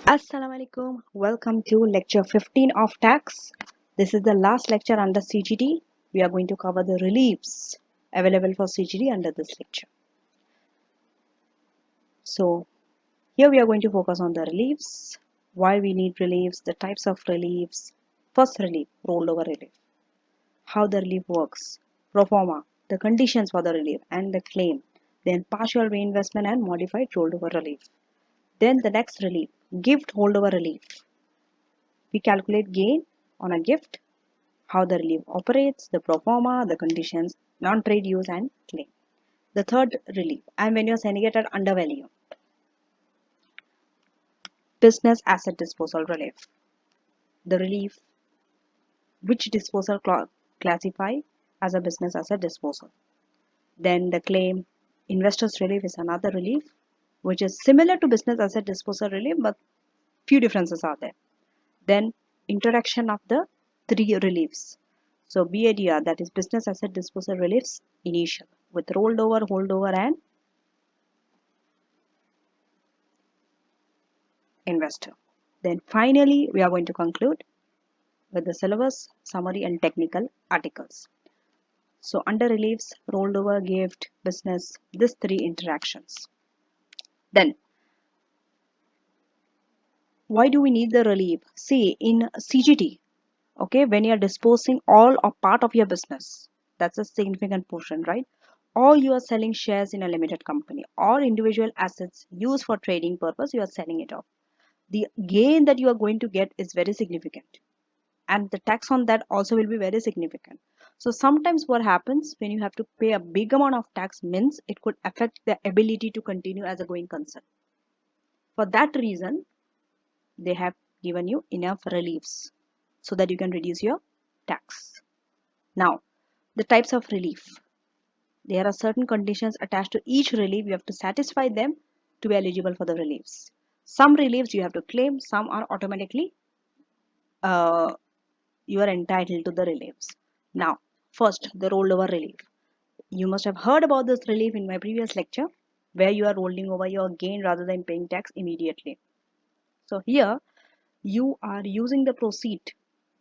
Assalamu alaikum. Welcome to lecture 15 of tax. This is the last lecture under CGT. We are going to cover the reliefs available for CGT under this lecture. So here we are going to focus on the reliefs, why we need reliefs, the types of reliefs. First relief, rollover relief, how the relief works, pro forma, the conditions for the relief and the claim, then partial reinvestment and modified rollover relief. Then the next relief, gift holdover relief. We calculate gain on a gift, how the relief operates, the pro forma, the conditions, non-trade use and claim. The third relief, and when you're sending it at undervalue, business asset disposal relief. The relief which disposal classify as a business asset disposal. Then the claim, investors relief is another relief which is similar to business asset disposal relief but few differences are there. Then introduction of the three reliefs. So BADR, that is business asset disposal reliefs initial with rolled over, holdover and investor. Then finally we are going to conclude with the syllabus, summary and technical articles. So under reliefs, rolled over, gift, business, these three interactions. Then why do we need the relief? See, in CGT, okay, when you're disposing all or part of your business, that's a significant portion, right? Or you are selling shares in a limited company or individual assets used for trading purpose, you are selling it off. The gain that you are going to get is very significant, and the tax on that also will be very significant. So sometimes what happens when you have to pay a big amount of tax means it could affect the ability to continue as a going concern. For that reason, they have given you enough reliefs so that you can reduce your tax. Now, the types of relief. There are certain conditions attached to each relief. You have to satisfy them to be eligible for the reliefs. Some reliefs you have to claim, some are automatically you are entitled to the reliefs. Now, first, the rollover relief. You must have heard about this relief in my previous lecture where you are rolling over your gain rather than paying tax immediately. So here you are using the proceed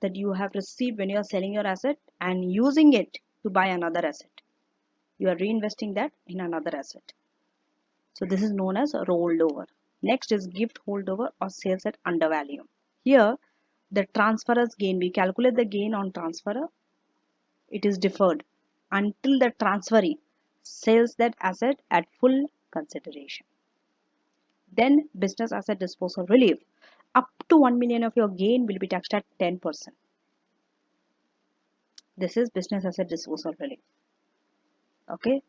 that you have received when you are selling your asset and using it to buy another asset. You are reinvesting that in another asset. So this is known as a rolled over. Next is gift holdover or sales at undervalue. Here the transferor's gain, we calculate the gain on transferor. It is deferred until the transferee sells that asset at full consideration. Then business asset disposal relief. Up to 1 million of your gain will be taxed at 10%. This is business asset disposal relief. Okay.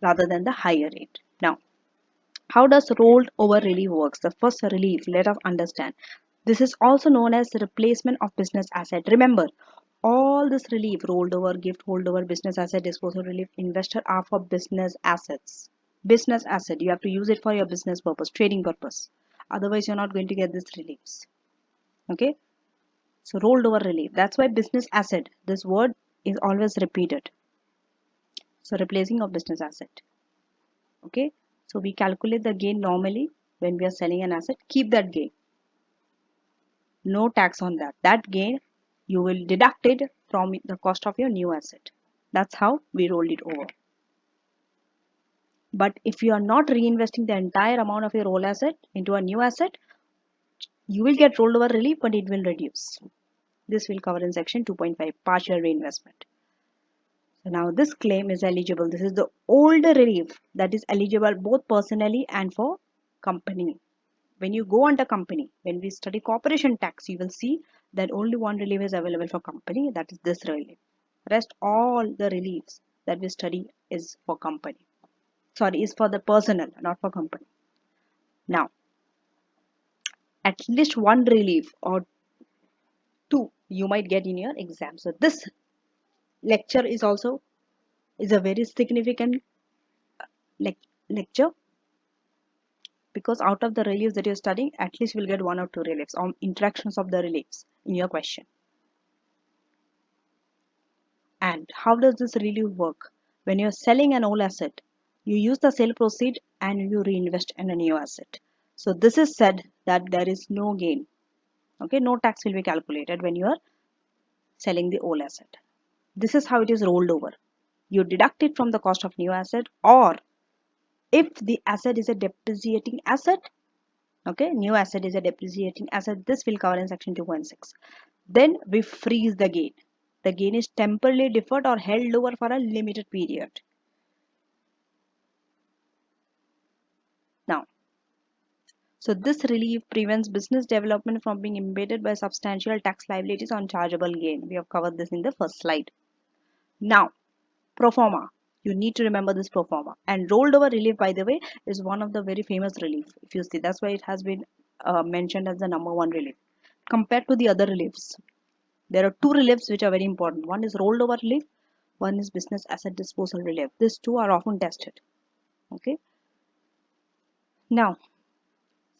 Rather than the higher rate. Now, how does rolled over relief works? The first relief, let us understand. This is also known as replacement of business asset. Remember, all this relief, rolled over, gift holdover, business asset, disposal relief, investor are for business assets. Business asset, you have to use it for your business purpose, trading purpose. Otherwise, you're not going to get this reliefs. Okay. So rolled over relief. That's why business asset, this word is always repeated. So replacing of business asset. Okay. So we calculate the gain normally when we are selling an asset. Keep that gain. No tax on that. That gain you will deduct it from the cost of your new asset. That's how we rolled it over. But if you are not reinvesting the entire amount of your old asset into a new asset, you will get rolled over relief, but it will reduce. This will cover in section 2.5, partial reinvestment. So now this claim is eligible. This is the older relief that is eligible both personally and for company. When you go under company, when we study corporation tax, you will see that only one relief is available for company, that is this relief. Rest all the reliefs that we study is for company. Sorry, is for the personal, not for company. Now, at least one relief or two you might get in your exam. So this lecture is also a very significant lecture, because out of the reliefs that you're studying, at least you'll get one or two reliefs or interactions of the reliefs in your question. And how does this relief work? When you're selling an old asset, you use the sale proceed and you reinvest in a new asset. So this is said that there is no gain. Okay, no tax will be calculated when you are selling the old asset. This is how it is rolled over. You deduct it from the cost of new asset, or if the asset is a depreciating asset, okay, new asset is a depreciating asset, this will cover in section 2.6. Then we freeze the gain. The gain is temporarily deferred or held over for a limited period. Now, so this relief prevents business development from being embedded by substantial tax liabilities on chargeable gain. We have covered this in the first slide. Now, pro forma. You need to remember this pro forma. And rolled over relief, by the way, is one of the very famous relief. If you see, that's why it has been mentioned as the number one relief. Compared to the other reliefs, there are two reliefs which are very important. One is rolled over relief, one is business asset disposal relief. These two are often tested. Okay. Now,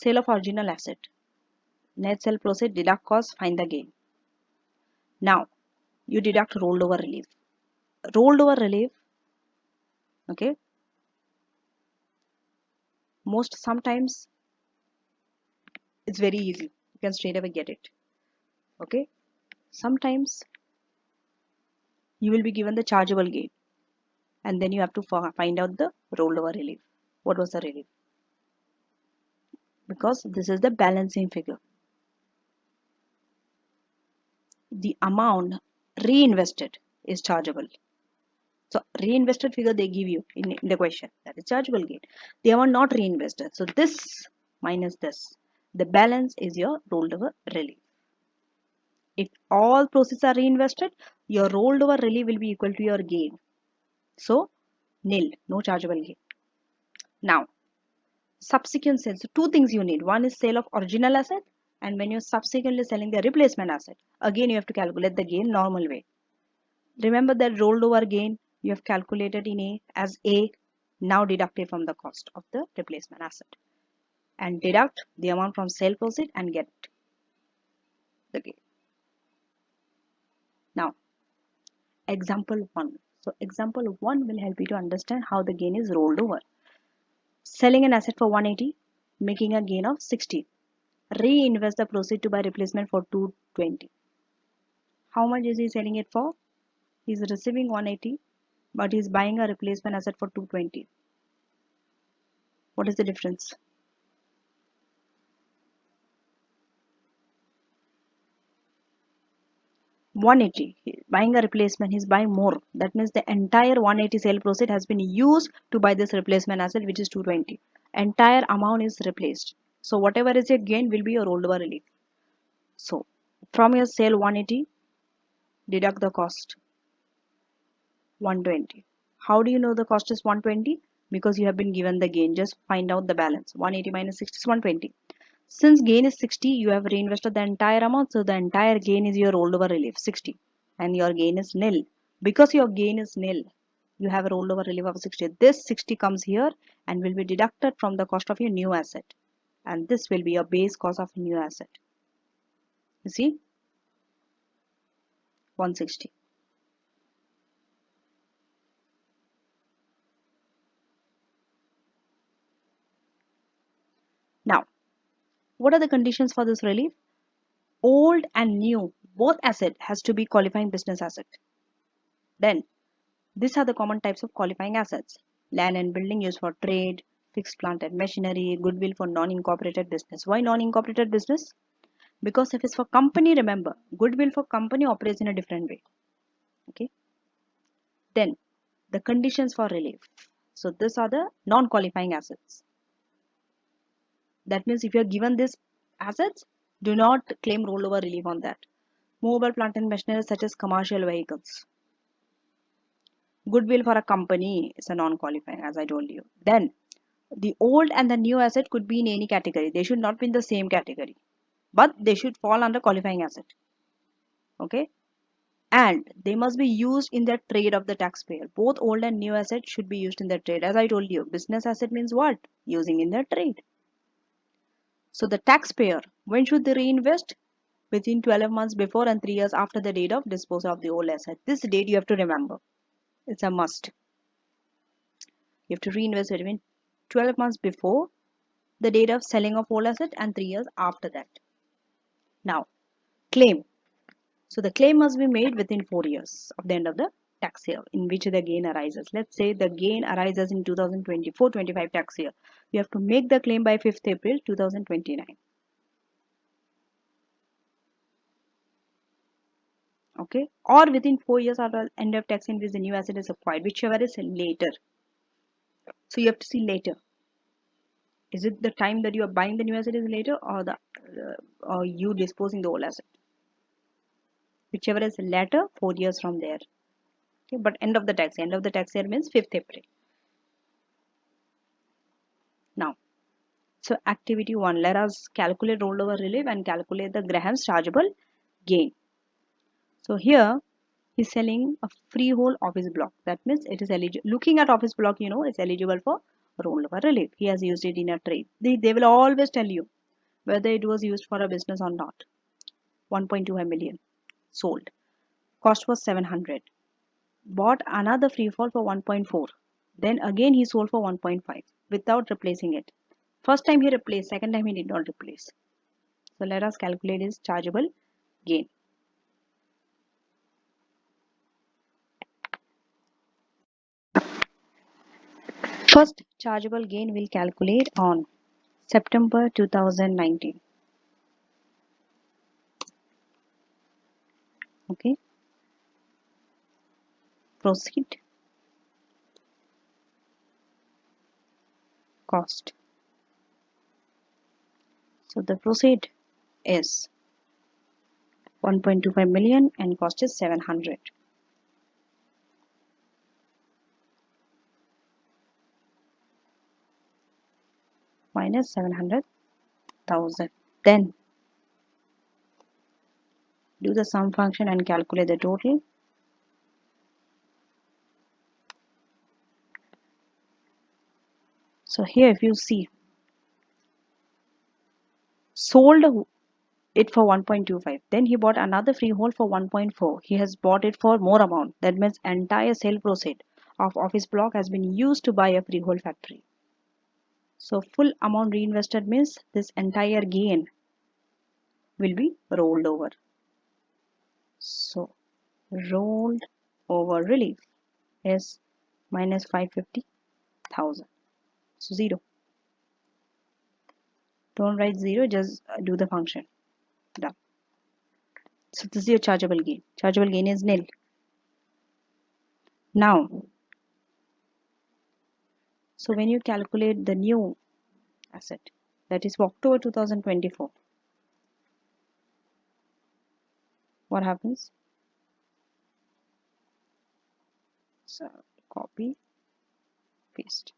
sale of original asset. Net sale proceed, deduct cost, find the gain. Now, you deduct rolled over relief. Rolled over relief, okay, sometimes it's very easy. You can straight away get it. Okay. Sometimes you will be given the chargeable gain, and then you have to find out the rolled over relief. What was the relief? Because this is the balancing figure. The amount reinvested is chargeable. So reinvested figure they give you in the question, that is chargeable gain. The amount not reinvested. So this minus this. The balance is your rolled over relief. If all proceeds are reinvested, your rolled over relief will be equal to your gain. So nil, no chargeable gain. Now, subsequent sales. So two things you need. One is sale of original asset, and when you're subsequently selling the replacement asset, again you have to calculate the gain normal way. Remember that rolled over gain you have calculated in A as A, now deduct it from the cost of the replacement asset and deduct the amount from sale proceed and get the gain. Now, example 1. So example 1 will help you to understand how the gain is rolled over. Selling an asset for 180, making a gain of 60. Reinvest the proceed to buy replacement for 220. How much is he selling it for? He is receiving 180, but he is buying a replacement asset for 220. What is the difference? 180. Buying a replacement, he's buying more. That means the entire 180 sale proceed has been used to buy this replacement asset, which is 220. Entire amount is replaced. So whatever is your gain will be your rollover relief. So from your sale 180, deduct the cost 120. How do you know the cost is 120? Because you have been given the gain. Just find out the balance. 180 minus 60 is 120. Since gain is 60, you have reinvested the entire amount. So the entire gain is your rollover relief, 60. And your gain is nil. Because your gain is nil, you have a rollover relief of 60. This 60 comes here and will be deducted from the cost of your new asset. And this will be your base cost of new asset. You see? 160. Now, what are the conditions for this relief? Old and new, both asset has to be qualifying business asset. Then, these are the common types of qualifying assets. Land and building used for trade, fixed plant and machinery, goodwill for non-incorporated business. Why non-incorporated business? Because if it's for company, remember, goodwill for company operates in a different way. Okay. Then, the conditions for relief. So, these are the non-qualifying assets. That means if you are given these assets, do not claim rollover relief on that. Movable plant and machinery such as commercial vehicles. Goodwill for a company is a non-qualifying, as I told you. Then the old and the new asset could be in any category. They should not be in the same category, but they should fall under qualifying asset. Okay. And they must be used in the trade of the taxpayer. Both old and new assets should be used in the trade. As I told you, business asset means what? Using in the trade. So the taxpayer, when should they reinvest? Within 12 months before and 3 years after the date of disposal of the old asset. This date you have to remember. It's a must. You have to reinvest between 12 months before the date of selling of whole asset and 3 years after that. Now, claim. So the claim must be made within 4 years of the end of the tax year in which the gain arises. Let's say the gain arises in 2024-25 tax year. You have to make the claim by 5th April 2029. Okay, or within 4 years after the end of tax in which the new asset is acquired, whichever is later. So you have to see later. Is it the time that you are buying the new asset is later, or the or you disposing the old asset? Whichever is later, 4 years from there. Okay, but end of the tax year means 5th April. Now, so activity 1, let us calculate rollover relief and calculate the Graham's chargeable gain. So here he's selling a freehold office block. That means it is eligible. Looking at office block, you know, it's eligible for rollover relief. He has used it in a trade. They will always tell you whether it was used for a business or not. 1.25 million sold. Cost was 700. Bought another freehold for 1.4. Then again he sold for 1.5 without replacing it. First time he replaced, second time he did not replace. So let us calculate his chargeable gain. First chargeable gain we'll calculate on September 2019. Okay. Proceed. Cost. So the proceed is 1.25 million and cost is 700. Minus 700,000. Then do the sum function and calculate the total. So here if you see, sold it for 1.25, then he bought another freehold for 1.4. He has bought it for more amount. That means entire sale proceed of office block has been used to buy a freehold factory. So full amount reinvested means this entire gain will be rolled over. So rolled over relief is minus 550,000. So 0. Don't write 0, just do the function. Done. So this is your chargeable gain. Chargeable gain is nil. Now, so when you calculate the new asset, that is for October 2024, what happens? So copy, paste.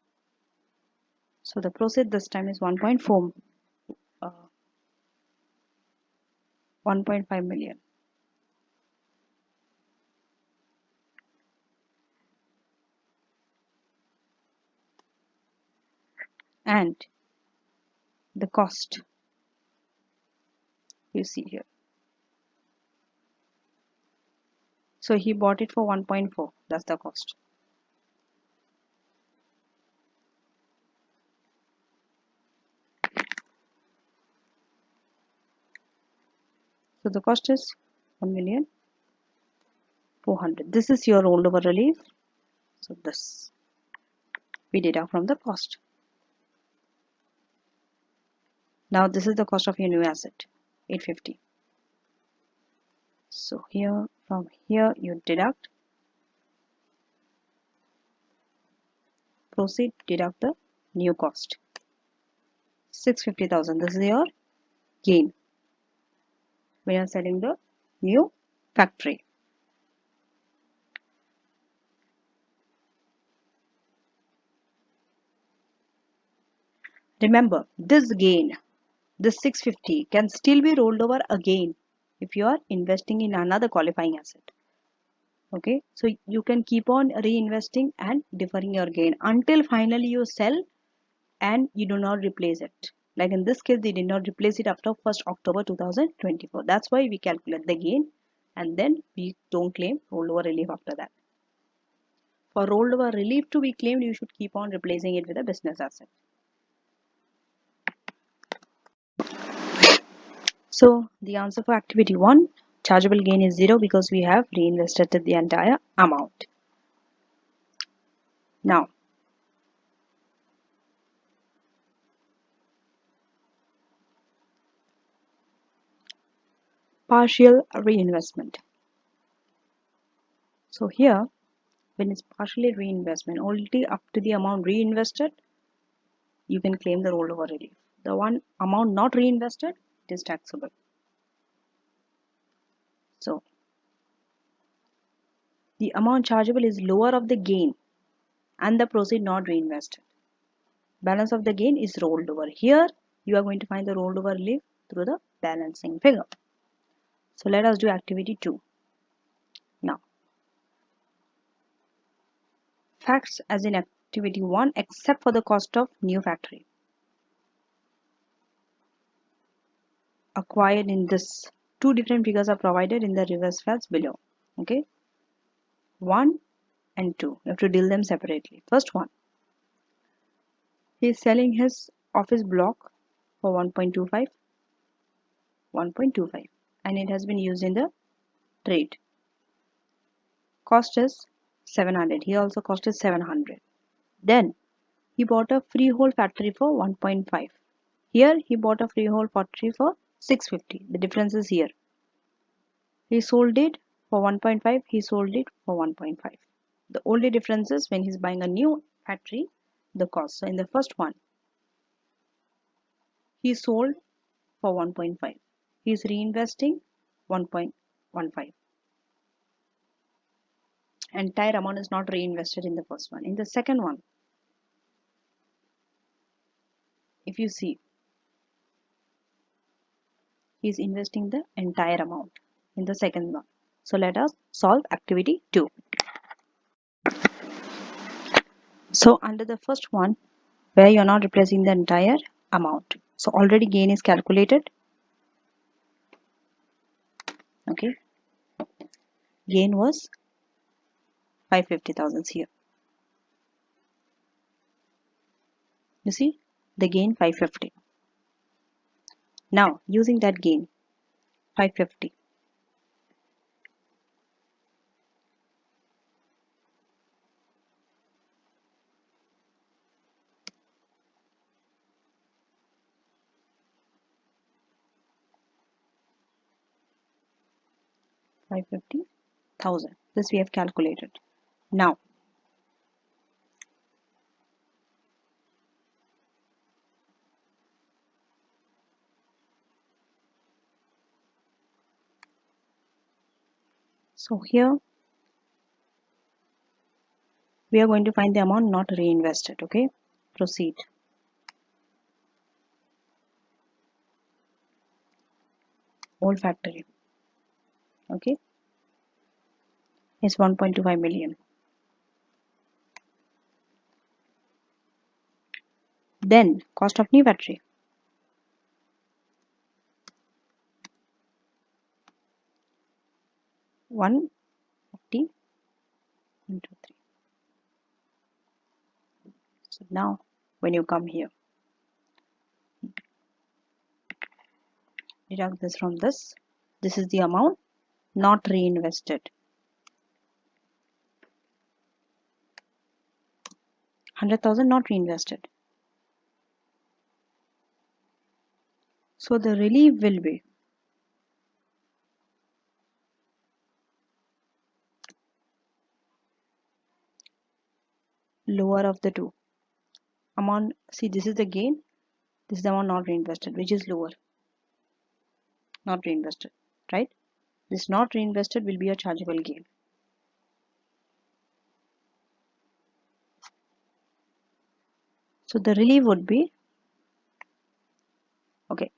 So the proceed this time is 1.4, 1.5 million. And the cost you see here. So he bought it for 1.4. That's the cost. So the cost is 1,400,000. This is your rollover relief. So this we deduct from the cost. Now this is the cost of your new asset, 850. So here from here you deduct, proceed, deduct the new cost, 650,000. This is your gain when you are selling the new factory. Remember, this gain, this 650 can still be rolled over again if you are investing in another qualifying asset. Okay, so you can keep on reinvesting and deferring your gain until finally you sell and you do not replace it. Like in this case, they did not replace it after 1st October 2024. That's why we calculate the gain and then we don't claim rollover relief after that. For rollover relief to be claimed, you should keep on replacing it with a business asset. So the answer for activity 1, chargeable gain is 0 because we have reinvested the entire amount. Now, partial reinvestment. So here, when it's partially reinvestment, only up to the amount reinvested, you can claim the rollover relief. The one amount not reinvested, it is taxable. So the amount chargeable is lower of the gain and the proceed not reinvested. Balance of the gain is rolled over. Here you are going to find the rolled over relief through the balancing figure. So let us do activity 2. Now, facts as in activity 1 except for the cost of new factory acquired in this. Two different figures are provided in the reverse facts below. Okay, 1 and 2. You have to deal them separately. First one, he is selling his office block for 1.25, 1.25, and it has been used in the trade. Cost is 700. Here also cost is 700. Then he bought a freehold factory for 1.5. Here he bought a freehold factory for 650. The difference is here. He sold it for 1.5. He sold it for 1.5. The only difference is when he's buying a new factory, the cost. So in the first one, he sold for 1.5. He is reinvesting 1.15. Entire amount is not reinvested in the first one. In the second one, if you see, he is investing the entire amount in the second one. So let us solve activity 2. So under the first one, where you are not replacing the entire amount. So already gain is calculated. Okay. Gain was 550,000 here. You see the gain 550. Now using that gain 550. This we have calculated. Now so here we are going to find the amount not reinvested. Okay, proceed. Old factory. Okay, it's 1.25 million. Then cost of new factory. One 50 into 3. So now when you come here, deduct this from this. This is the amount not reinvested. 100,000 not reinvested. So the relief will be lower of the two. Amount, see this is the gain, this is the amount not reinvested, which is lower. Not reinvested, right? This not reinvested will be a chargeable gain. So the relief would be, okay,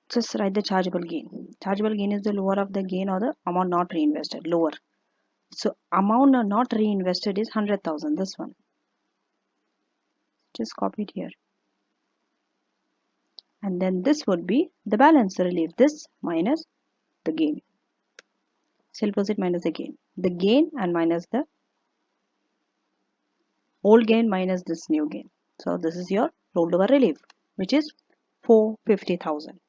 just write the chargeable gain. Chargeable gain is the lower of the gain or the amount not reinvested, lower. So amount not reinvested is 100,000, this one. Just copy it here. And then this would be the balance, the relief. This minus the gain. Sale proceed minus the gain. The gain and minus the old gain minus this new gain. So this is your rollover relief, which is 450,000.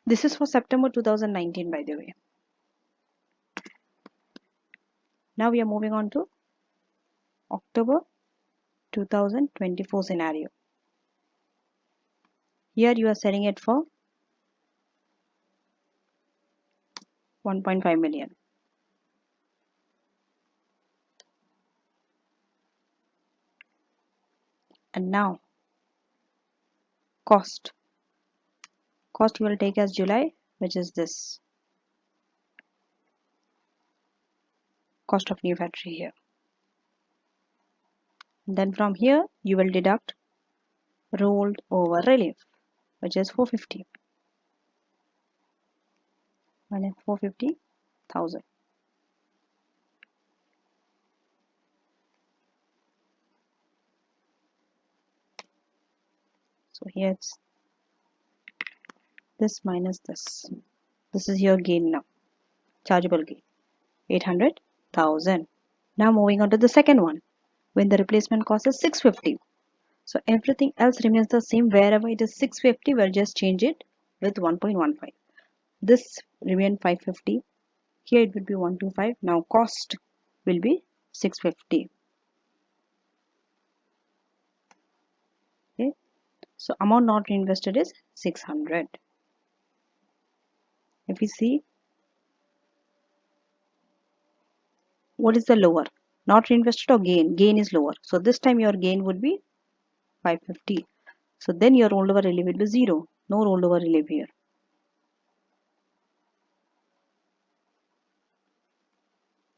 This is for September 2019, by the way. Now we are moving on to October 2024 scenario. Here you are selling it for 1.5 million. And now cost you will take as July, which is this cost of new factory here. Then from here you will deduct rolled over relief, which is 450 minus 450,000. So here it's this minus this. This is your gain now, chargeable gain, 800,000. Now moving on to the second one, when the replacement cost is 650. So everything else remains the same. Wherever it is 650, we'll just change it with 1.15. This remain 550. Here it will be 125. Now cost will be 650. Okay. So amount not reinvested is 600. If we see what is the lower, not reinvested or gain, gain is lower. So this time your gain would be 550. So then your rollover relief will be 0. No rollover relief here.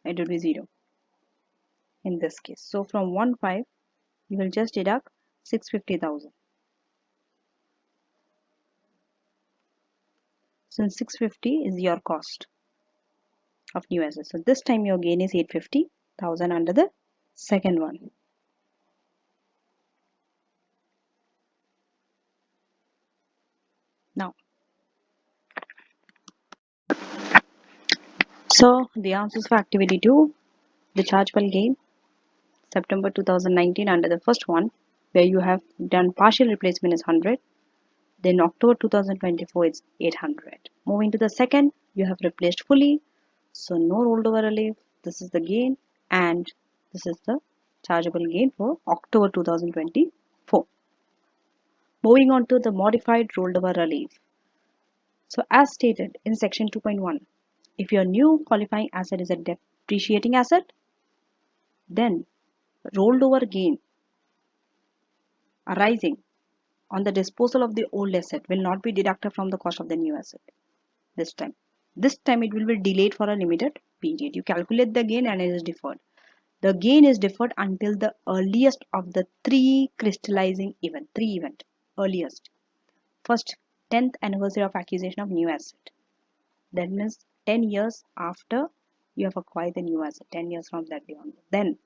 It will be 0 in this case. So from 1.5 you will just deduct 650,000. Since 650 is your cost of new assets. So this time your gain is 850,000 under the second one. Now, so the answers for activity 2, the chargeable gain, September 2019 under the first one, where you have done partial replacement is 100. Then October 2024 it's 800. Moving to the second, you have replaced fully. So no rollover relief. This is the gain and this is the chargeable gain for October 2024. Moving on to the modified rollover relief. So as stated in section 2.1, if your new qualifying asset is a depreciating asset, then rolled over gain arising on the disposal of the old asset will not be deducted from the cost of the new asset this time. This time it will be delayed for a limited period. You calculate the gain and it is deferred. The gain is deferred until the earliest of the three crystallizing event, earliest. First, 10th anniversary of acquisition of new asset. That means 10 years after you have acquired the new asset, 10 years from that day on. Then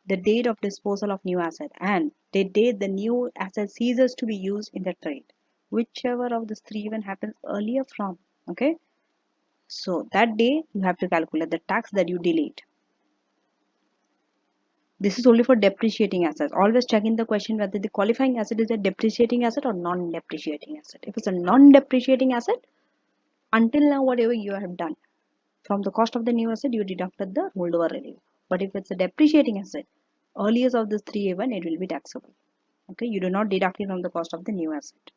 the date of disposal of new asset and the date the new asset ceases to be used in the trade. Whichever of these three event happens earlier from, okay? So that day you have to calculate the tax that you delayed. This is only for depreciating assets. Always check in the question whether the qualifying asset is a depreciating asset or non-depreciating asset. If it's a non-depreciating asset, until now whatever you have done, from the cost of the new asset, you deducted the rollover relief. But if it's a depreciating asset, earliest of these three events, it will be taxable. Okay, you do not deduct it from the cost of the new asset.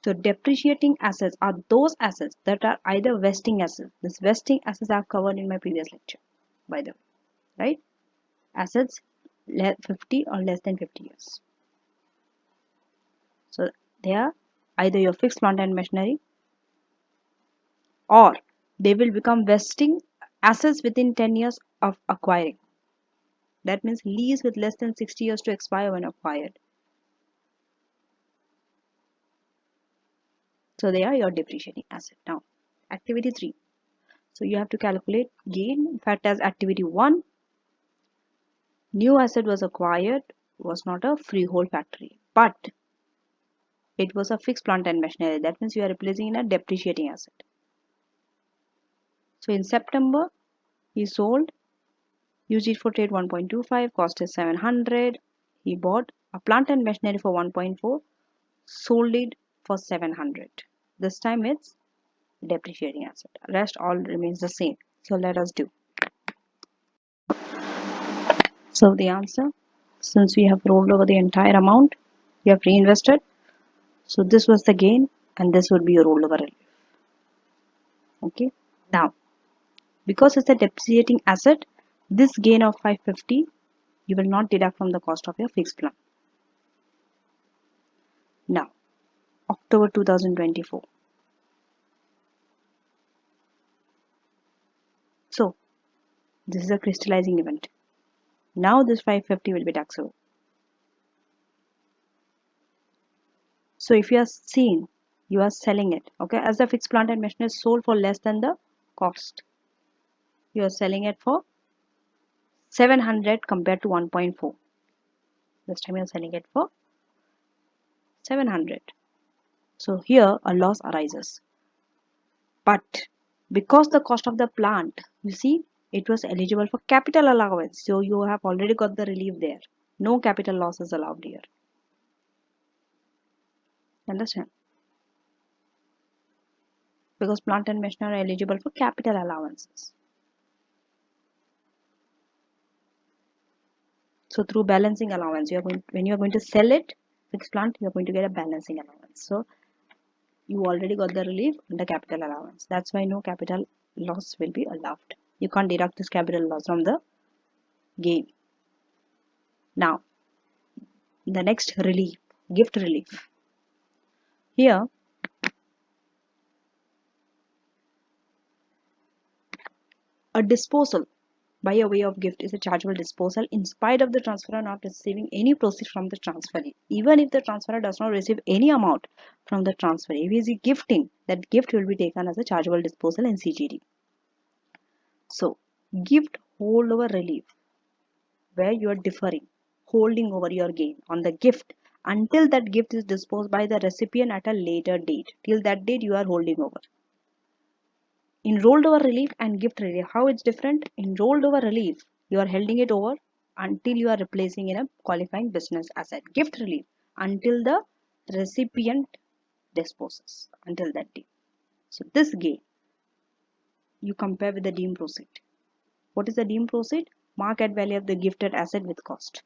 So depreciating assets are those assets that are either vesting assets. This vesting assets I have covered in my previous lecture, by the way, right? Assets 50 or less than 50 years. So they are either your fixed plant and machinery, or they will become vesting assets within 10 years of acquiring. That means lease with less than 60 years to expire when acquired. So they are your depreciating asset. Now, activity 3. So you have to calculate gain. In fact, as activity 1, new asset was acquired, was not a freehold factory, but it was a fixed plant and machinery. That means you are replacing in a depreciating asset. So in September, he sold, used it for trade 1.25, cost is 700. He bought a plant and machinery for 1.4, sold it for 700. This time it's depreciating asset. Rest all remains the same. So let us do. So the answer, since we have rolled over the entire amount, we have reinvested. So this was the gain and this would be your rollover relief. Okay. Now, because it's a depreciating asset, this gain of 550 you will not deduct from the cost of your fixed plan. Now, October 2024. So this is a crystallizing event. Now this 550 will be taxable. So if you are seeing, you are selling it, okay, as the fixed plant and machinery is sold for less than the cost. You are selling it for 700 compared to 1.4. This time you are selling it for 700. So here a loss arises. But because the cost of the plant, you see, it was eligible for capital allowance. So you have already got the relief there. No capital loss is allowed here. Understand? Because plant and machinery are eligible for capital allowances. So through balancing allowance, when you are going to sell it, fixed plant, you are going to get a balancing allowance. So you already got the relief under capital allowance. That's why no capital loss will be allowed. You can't deduct this capital loss from the gain. Now, the next relief, gift relief. Here, a disposal by a way of gift is a chargeable disposal in spite of the transferor not receiving any proceeds from the transferee. Even if the transferor does not receive any amount from the transferee, if he is gifting, that gift will be taken as a chargeable disposal in CGD. So, gift holdover relief, where you are deferring, holding over your gain on the gift until that gift is disposed by the recipient at a later date. Till that date, you are holding over. In rolled over relief and gift relief, how it's different? In rolled over relief, you are holding it over until you are replacing in a qualifying business asset. Gift relief, until the recipient disposes, until that date. So this gain, you compare with the deemed proceed. What is the deemed proceed? Market value of the gifted asset with cost.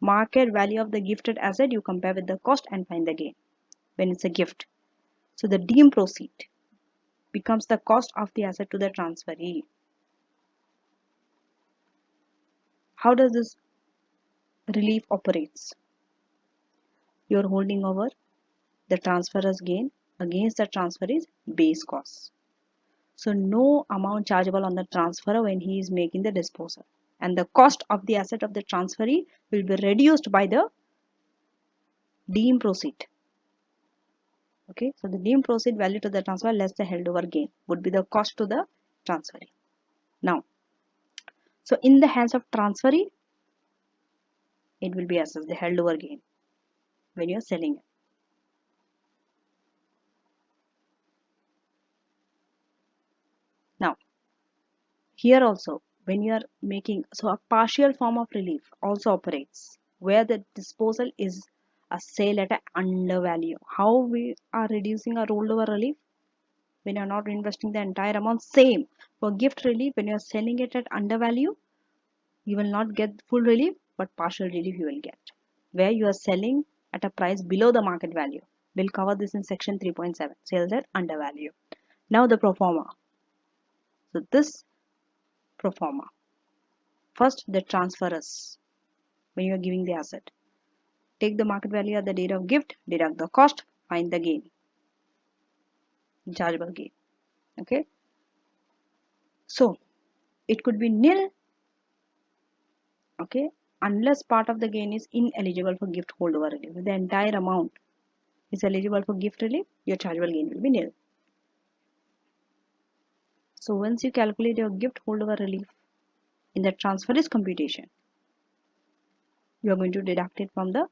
Market value of the gifted asset, you compare with the cost and find the gain when it's a gift. So the deemed proceed becomes the cost of the asset to the transferee. How does this relief operates? You're holding over the transferor's gain against the transferee's base cost. So no amount chargeable on the transferor when he is making the disposal. And the cost of the asset of the transferee will be reduced by the deemed proceed. Okay, so the deemed proceed value to the transfer less the held over gain would be the cost to the transferee. Now, so in the hands of transferee, it will be assessed the held over gain when you are selling it. Now, here also, when you are making, so a partial form of relief also operates where the disposal is a sale at an undervalue. How we are reducing a rollover relief? When you are not investing the entire amount, same. For gift relief, when you are selling it at undervalue, you will not get full relief, but partial relief you will get. Where you are selling at a price below the market value. We'll cover this in section 3.7, sales at undervalue. Now the pro forma. So this pro forma. First, the transferors, when you are giving the asset. Take the market value at the date of gift, deduct the cost, find the gain. Chargeable gain. Okay. So, it could be nil, okay, unless part of the gain is ineligible for gift holdover relief. If the entire amount is eligible for gift relief, your chargeable gain will be nil. So, once you calculate your gift holdover relief in the transferee's computation, you are going to deduct it from the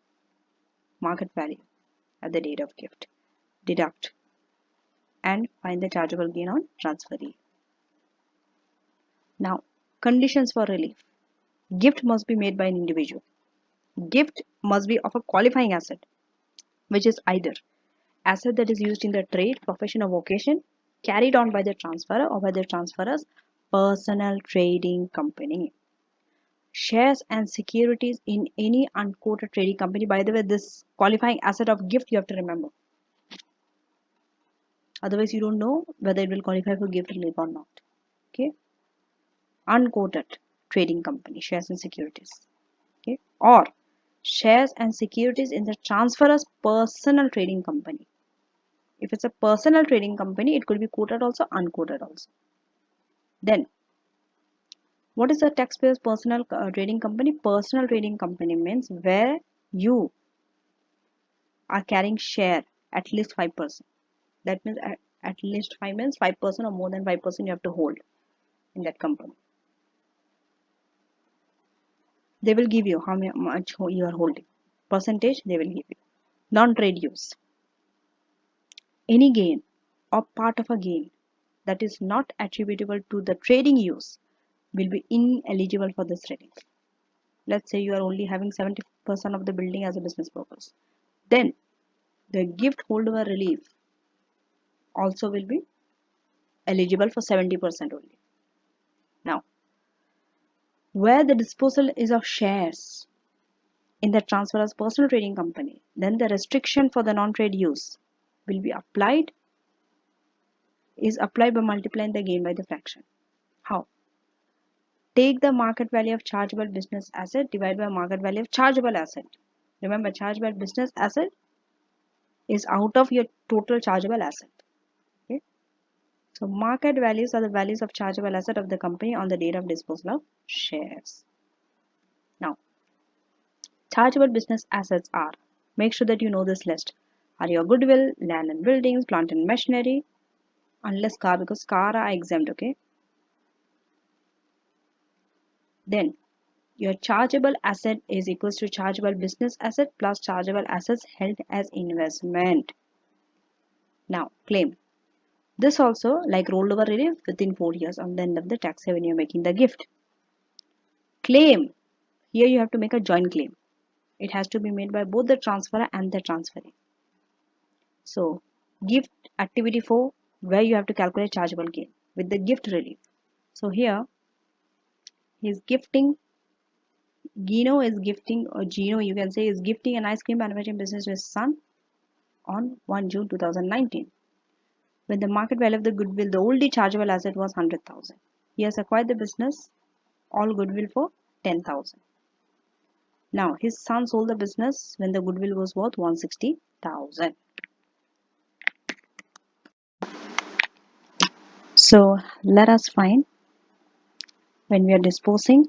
market value at the date of gift. Deduct and find the chargeable gain on transferee. Now, conditions for relief. Gift must be made by an individual. Gift must be of a qualifying asset, which is either asset that is used in the trade, profession or vocation carried on by the transferor or by the transferor's personal trading company. Shares and securities in any unquoted trading company. By the way, this qualifying asset of gift you have to remember. Otherwise, you don't know whether it will qualify for gift relief or not. Okay. Unquoted trading company, shares and securities. Okay. Or shares and securities in the transferor's personal trading company. If it's a personal trading company, it could be quoted also, unquoted also. Then, what is a taxpayer's personal trading company? Personal trading company means where you are carrying share at least 5%. That means at least 5 means 5% or more than 5% you have to hold in that company. They will give you how much you are holding. Percentage they will give you. Non-trade use. Any gain or part of a gain that is not attributable to the trading use will be ineligible for this relief. Let's say you are only having 70% of the building as a business purpose. Then the gift holdover relief also will be eligible for 70% only. Now, where the disposal is of shares in the transferor's personal trading company, then the restriction for the non-trade use will be applied by multiplying the gain by the fraction. How? Take the market value of chargeable business asset divided by market value of chargeable asset. Remember, chargeable business asset is out of your total chargeable asset. Okay? So market values are the values of chargeable asset of the company on the date of disposal of shares. Now, chargeable business assets are, make sure that you know this list, are your goodwill, land and buildings, plant and machinery, unless car, because car are exempt, okay? Then your chargeable asset is equals to chargeable business asset plus chargeable assets held as investment. Now claim. This also like rollover relief within 4 years on the end of the tax year when you're making the gift. Claim. Here you have to make a joint claim. It has to be made by both the transferor and the transferee. So gift activity 4 where you have to calculate chargeable gain with the gift relief. So here he is gifting, Gino is gifting, or Gino you can say is gifting an ice cream manufacturing business to his son on 1 June 2019. When the market value of the goodwill, the only chargeable asset was 100,000. He has acquired the business, all goodwill for 10,000. Now his son sold the business when the goodwill was worth 160,000. So let us find when we are disposing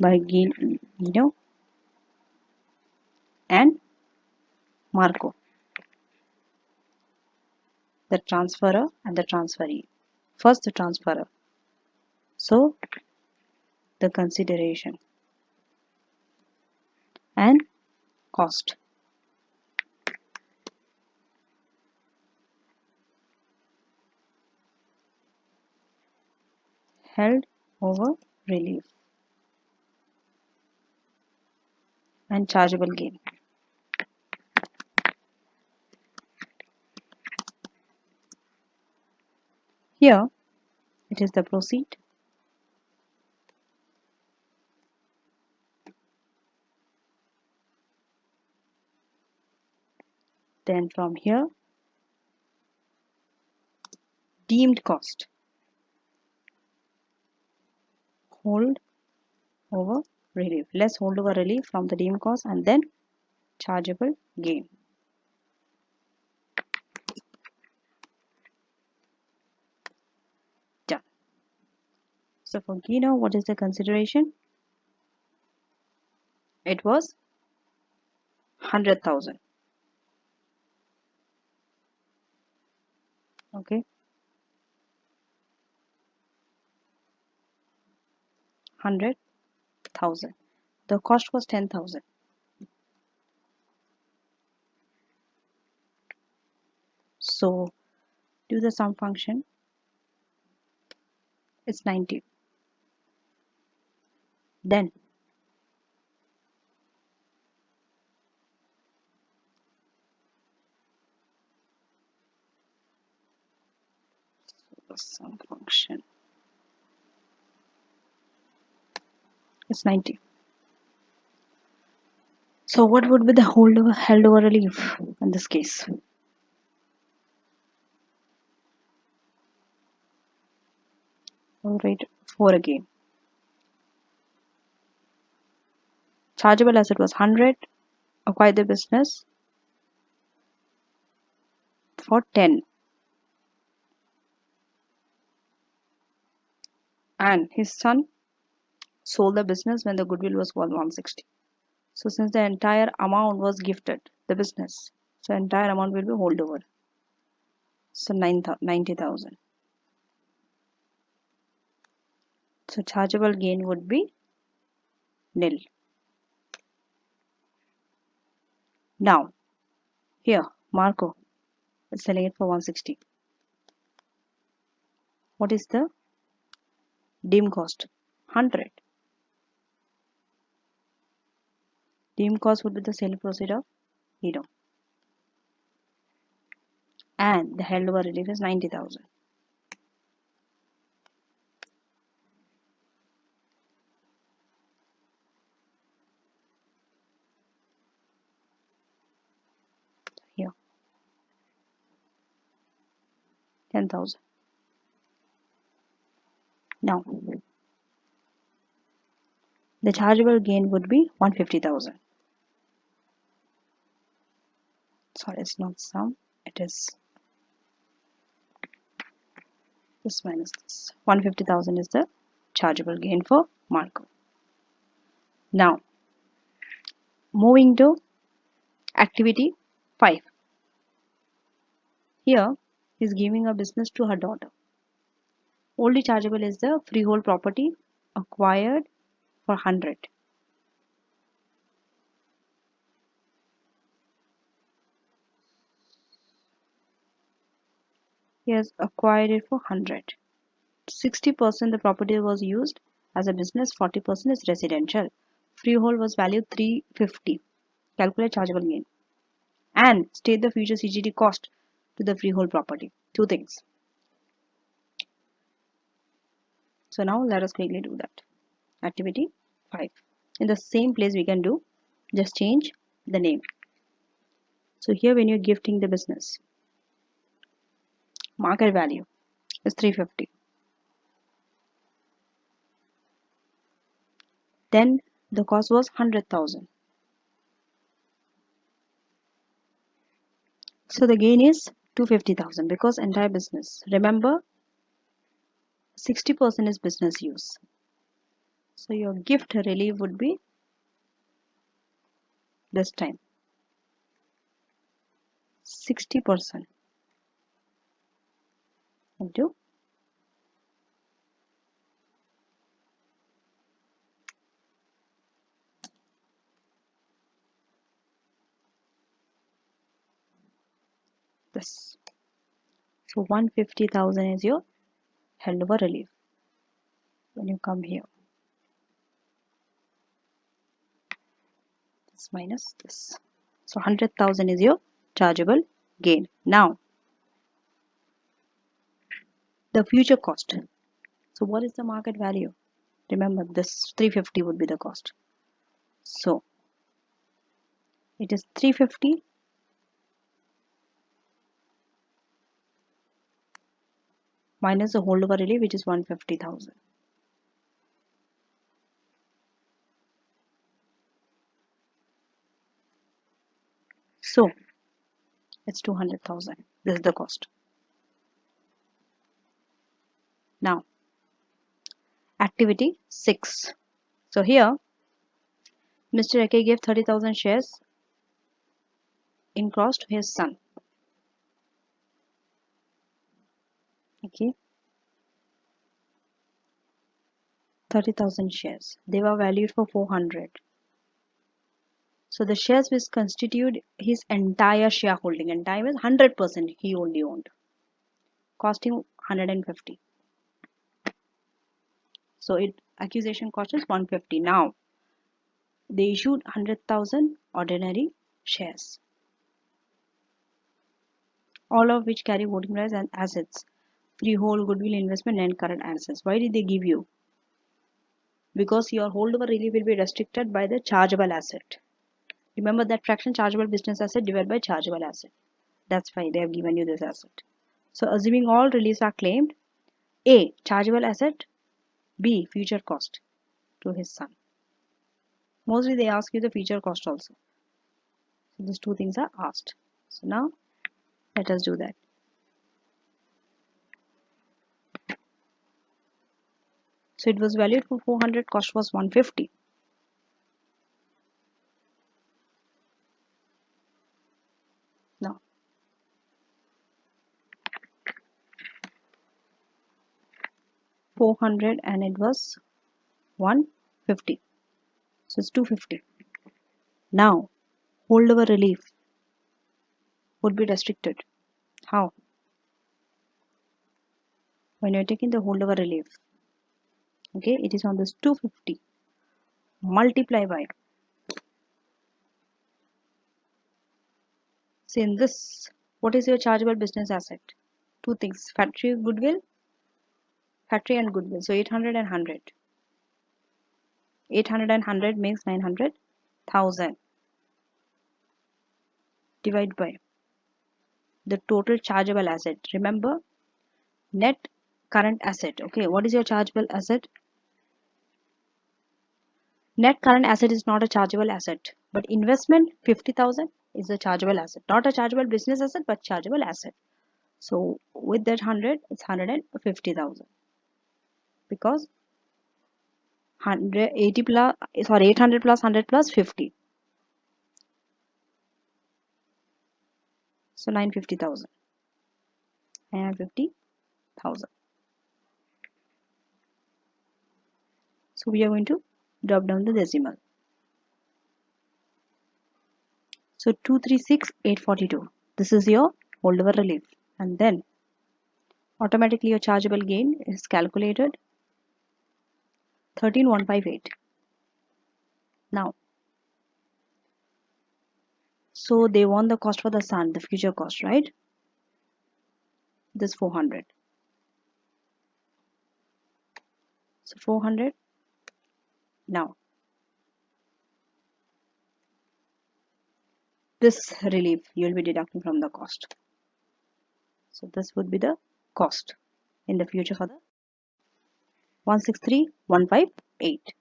by Gino and Marco, the transferor and the transferee. First the transferor. So the consideration and cost. Held over relief and chargeable gain. Here it is the proceed. Then from here deemed cost. Hold over relief. Less hold over relief from the deemed cost and then chargeable gain. Done. So for Gino, what is the consideration? It was 100,000. Okay. 100,000. The cost was 10,000. So do the sum function. It's 90. Then some function. It's 90. So what would be the held over relief in this case? All right, 4 again. Chargeable asset was 100. Acquire the business for 10. And his son sold the business when the goodwill was worth 160. So since the entire amount was gifted, the business, so entire amount will be holdover. So 90,000. So chargeable gain would be nil. Now, here, Marco is selling it for 160. What is the deem cost? 100. Deem cost would be the sale proceed of Hero. And the held over relief is 90,000. Here, 10,000. Now, the chargeable gain would be 150,000. Sorry, it's not sum. It is this minus this. 150,000 is the chargeable gain for Marco. Now, moving to activity 5. Here, he is giving a business to her daughter. Only chargeable is the freehold property acquired for 100. He has acquired it for 100. 60% the property was used as a business, 40% is residential. Freehold was valued 350. Calculate chargeable gain. And state the future CGT cost to the freehold property. Two things. So now let us quickly do that. Activity 5. In the same place we can do, just change the name. So here when you're gifting the business, market value is 350. Then the cost was 100,000. So the gain is 250,000 because entire business. Remember, 60% is business use. So your gift relief would be this time 60% into this. So 150,000 is your held over relief. When you come here, this minus this. So 100,000 is your chargeable gain. Now, the future cost. So what is the market value? Remember, this 350 would be the cost. So it is 350 minus the holdover relief, which is 150,000. So it's 200,000. This is the cost. Now, activity 6. So here, Mr. Ake gave 30,000 shares in cross to his son. Okay, 30,000 shares. They were valued for 400. So the shares which constitute his entire shareholding, and time is 100% he only owned, costing 150. So it acquisition cost is 150. Now they issued 100,000 ordinary shares, all of which carry voting rights and assets. freehold, goodwill, investment, and current assets. Why did they give you? Because your holdover relief will be restricted by the chargeable asset. Remember that fraction chargeable business asset divided by chargeable asset. That's why they have given you this asset. So assuming all reliefs are claimed, A. Chargeable asset, B. Future cost to his son. Mostly they ask you the future cost also. So these two things are asked. So now let us do that. So it was valued for 400, cost was 150. Now 400 and it was 150. So it's 250. Now holdover relief would be restricted. How? When you're taking the holdover relief, okay, it is on this 250 multiply by, say in this, what is your chargeable business asset? Two things, factory and goodwill. So 800 and 100. 800 and 100 makes 900,000. Divide by the total chargeable asset. Remember, net current asset. Okay, what is your chargeable asset? Net current asset is not a chargeable asset, but investment 50,000 is a chargeable asset. Not a chargeable business asset, but chargeable asset. So with that 100, it's 150,000 because 180 plus, sorry, 800 plus 100 plus 50. So 950,000. 950,000. So we are going to drop down the decimal. So 236,842. This is your holdover relief. And then automatically your chargeable gain is calculated 13,158. Now, so they want the cost for the son, the future cost, right? This 400. So 400. Now, this relief you will be deducting from the cost. So this would be the cost in the future for the 163,158.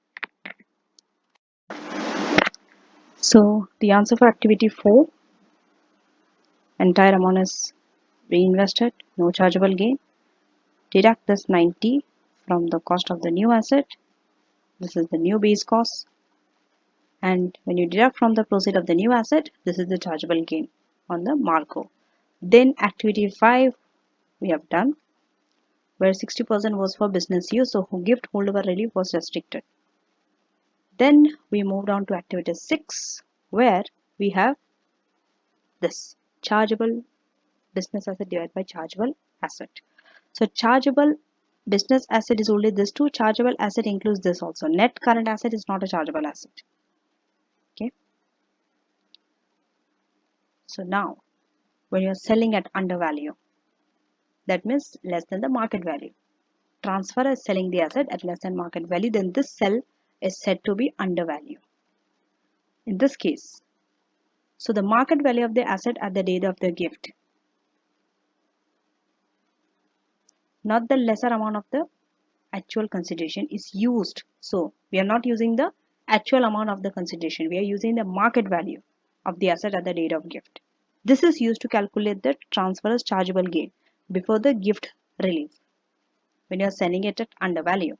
So the answer for activity 4, entire amount is reinvested, no chargeable gain. Deduct this 90 from the cost of the new asset. This is the new base cost. And when you deduct from the proceed of the new asset, this is the chargeable gain on the Marco. Then activity 5 we have done, where 60% was for business use, so gift holdover relief was restricted. Then we moved on to activity 6, where we have this chargeable business asset divided by chargeable asset. So chargeable business asset is only this two. Chargeable asset includes this also. Net current asset is not a chargeable asset. Okay. So now when you are selling at undervalue, that means less than the market value. Transfer is selling the asset at less than market value, then this sell is said to be undervalue. In this case, so the market value of the asset at the date of the gift, not the lesser amount of the actual consideration, is used. So we are not using the actual amount of the consideration, we are using the market value of the asset at the date of gift. This is used to calculate the transferor's chargeable gain before the gift relief when you are selling it at undervalue.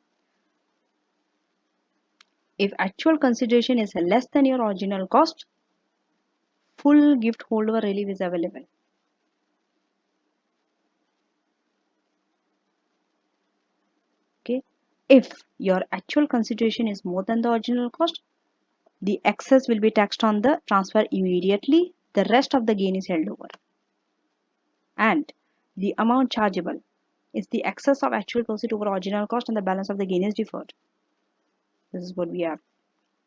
If actual consideration is less than your original cost, full gift holdover relief is available. Okay. If your actual consideration is more than the original cost, the excess will be taxed on the transfer immediately. The rest of the gain is held over. And the amount chargeable is the excess of actual proceed over original cost, and the balance of the gain is deferred. This is what we have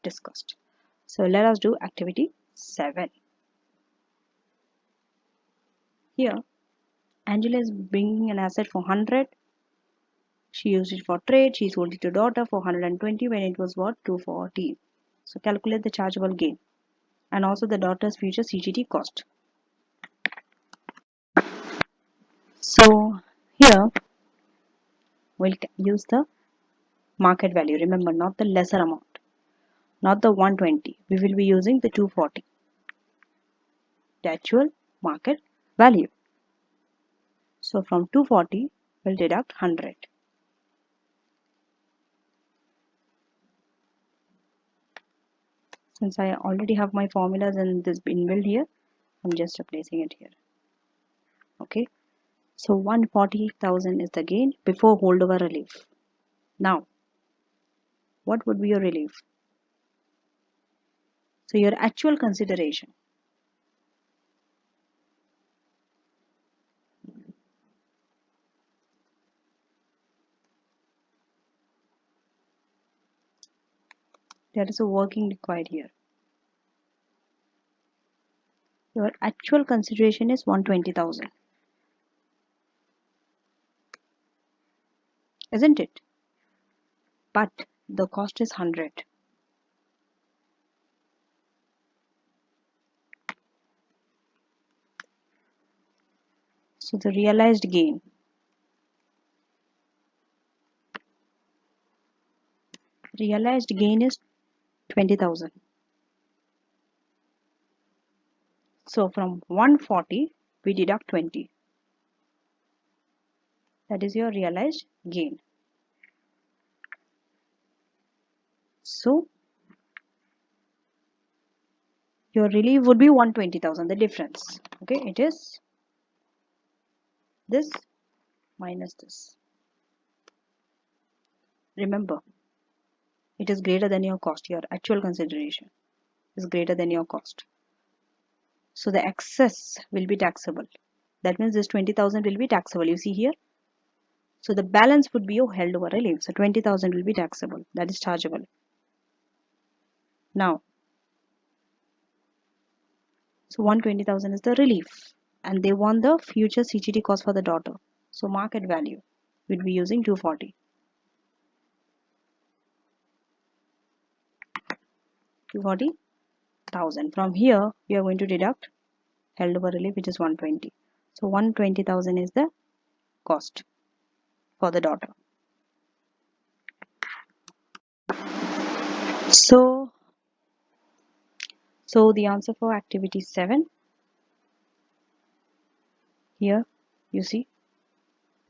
discussed. So let us do activity 7. Here Angela is bringing an asset for 100. She used it for trade. She sold it to daughter for 120 when it was what? 240. So calculate the chargeable gain and also the daughter's future CGT cost. So here we'll use the market value. Remember, not the lesser amount, not the 120. We will be using the 240, the actual market value. So from 240, we'll deduct 100. Since I already have my formulas in this inbuilt here, I'm just replacing it here. Okay. So 140,000 is the gain before holdover relief. Now, what would be your relief? So your actual consideration. There is a working required here. Your actual consideration is 120,000. Isn't it? But the cost is 100. So the realized gain is 20,000. So from 140 we deduct 20. That is your realized gain. So your relief would be 120,000, the difference. Okay, it is this minus this. Remember, it is greater than your cost. Your actual consideration is greater than your cost. So the excess will be taxable. That means this 20,000 will be taxable. You see here. So the balance would be your held over relief. So 20,000 will be taxable. That is chargeable. Now, so 120,000 is the relief. And they want the future CGT cost for the daughter. So market value would be using 240. 240,000. From here, we are going to deduct held over relief, which is 120. So 120,000 is the cost for the daughter. So the answer for activity 7, here you see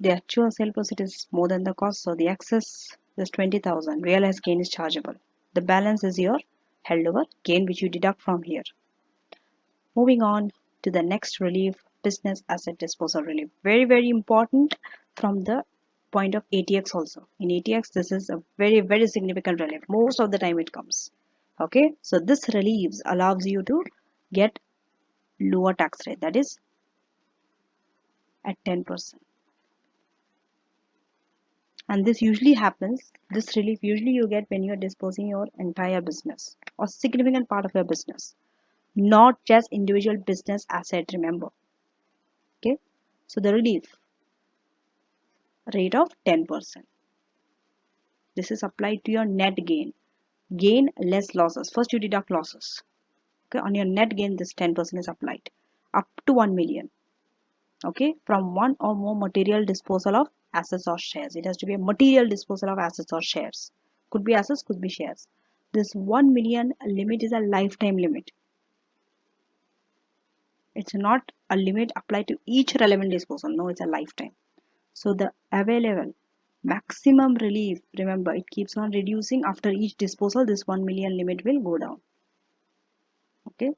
the actual sale proceed is more than the cost, so the excess is 20,000. Realized gain is chargeable. The balance is your held over gain, which you deduct from here. Moving on to the next relief, business asset disposal relief. Very important from the point of ATX also. In ATX, this is a very significant relief. Most of the time it comes. Okay, so this relief allows you to get lower tax rate, that is at 10%. And this usually happens, this relief usually you get when you are disposing your entire business or significant part of your business, not just individual business asset, remember. Okay, so the relief rate of 10%. This is applied to your net gain. Gain less losses. First you deduct losses. Okay, on your net gain this 10% is applied up to 1 million. Okay, from one or more material disposal of assets or shares. It has to be a material disposal of assets or shares. Could be assets, could be shares. This 1 million limit is a lifetime limit. It's not a limit applied to each relevant disposal. No, it's a lifetime. So the available maximum relief, remember, it keeps on reducing after each disposal. This 1 million limit will go down. Okay,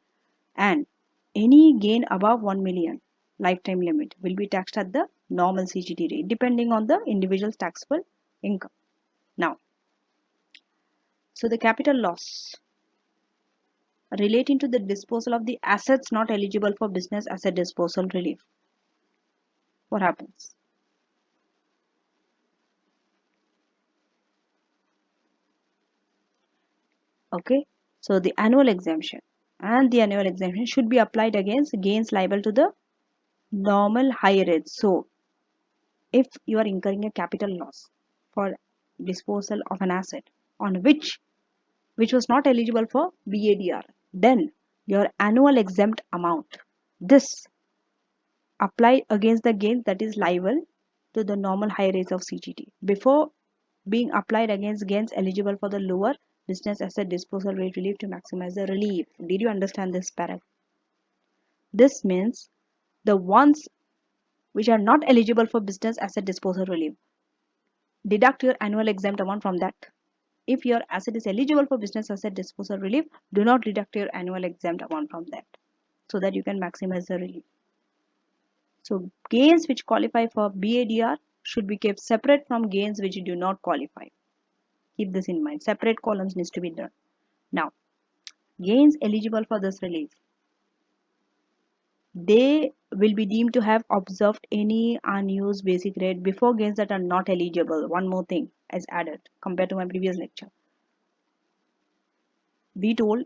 and any gain above 1 million lifetime limit will be taxed at the normal CGT rate depending on the individual's taxable income. Now, so the capital loss relating to the disposal of the assets not eligible for business asset disposal relief. What happens? Okay, so the annual exemption should be applied against gains liable to the normal high rates. So if you are incurring a capital loss for disposal of an asset on which was not eligible for BADR, then your annual exempt amount, this apply against the gains that is liable to the normal high rates of CGT before being applied against gains eligible for the lower business asset disposal rate relief to maximize the relief. Did you understand this paragraph? This means the ones which are not eligible for business asset disposal relief, deduct your annual exempt amount from that. If your asset is eligible for business asset disposal relief, do not deduct your annual exempt amount from that so that you can maximize the relief. So gains which qualify for BADR should be kept separate from gains which do not qualify. Keep this in mind. Separate columns needs to be done. Now, gains eligible for this relief, they will be deemed to have observed any unused basic rate before gains that are not eligible. One more thing is added compared to my previous lecture. We told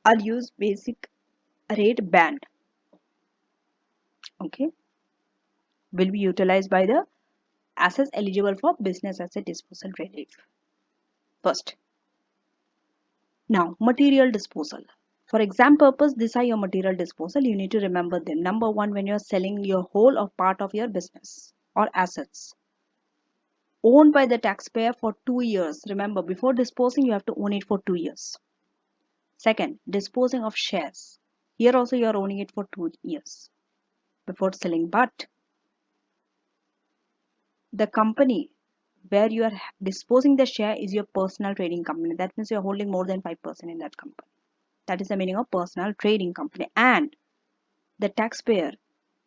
unused basic rate band, okay, will be utilized by the assets eligible for business asset disposal relief. First, now material disposal. For exam purpose, these are your material disposal. You need to remember them. Number one, when you're selling your whole or part of your business or assets owned by the taxpayer for 2 years. Remember, before disposing, you have to own it for 2 years. Second, disposing of shares. Here also you are owning it for 2 years before selling. But the company where you are disposing the share is your personal trading company. That means you are holding more than 5% in that company. That is the meaning of personal trading company. And the taxpayer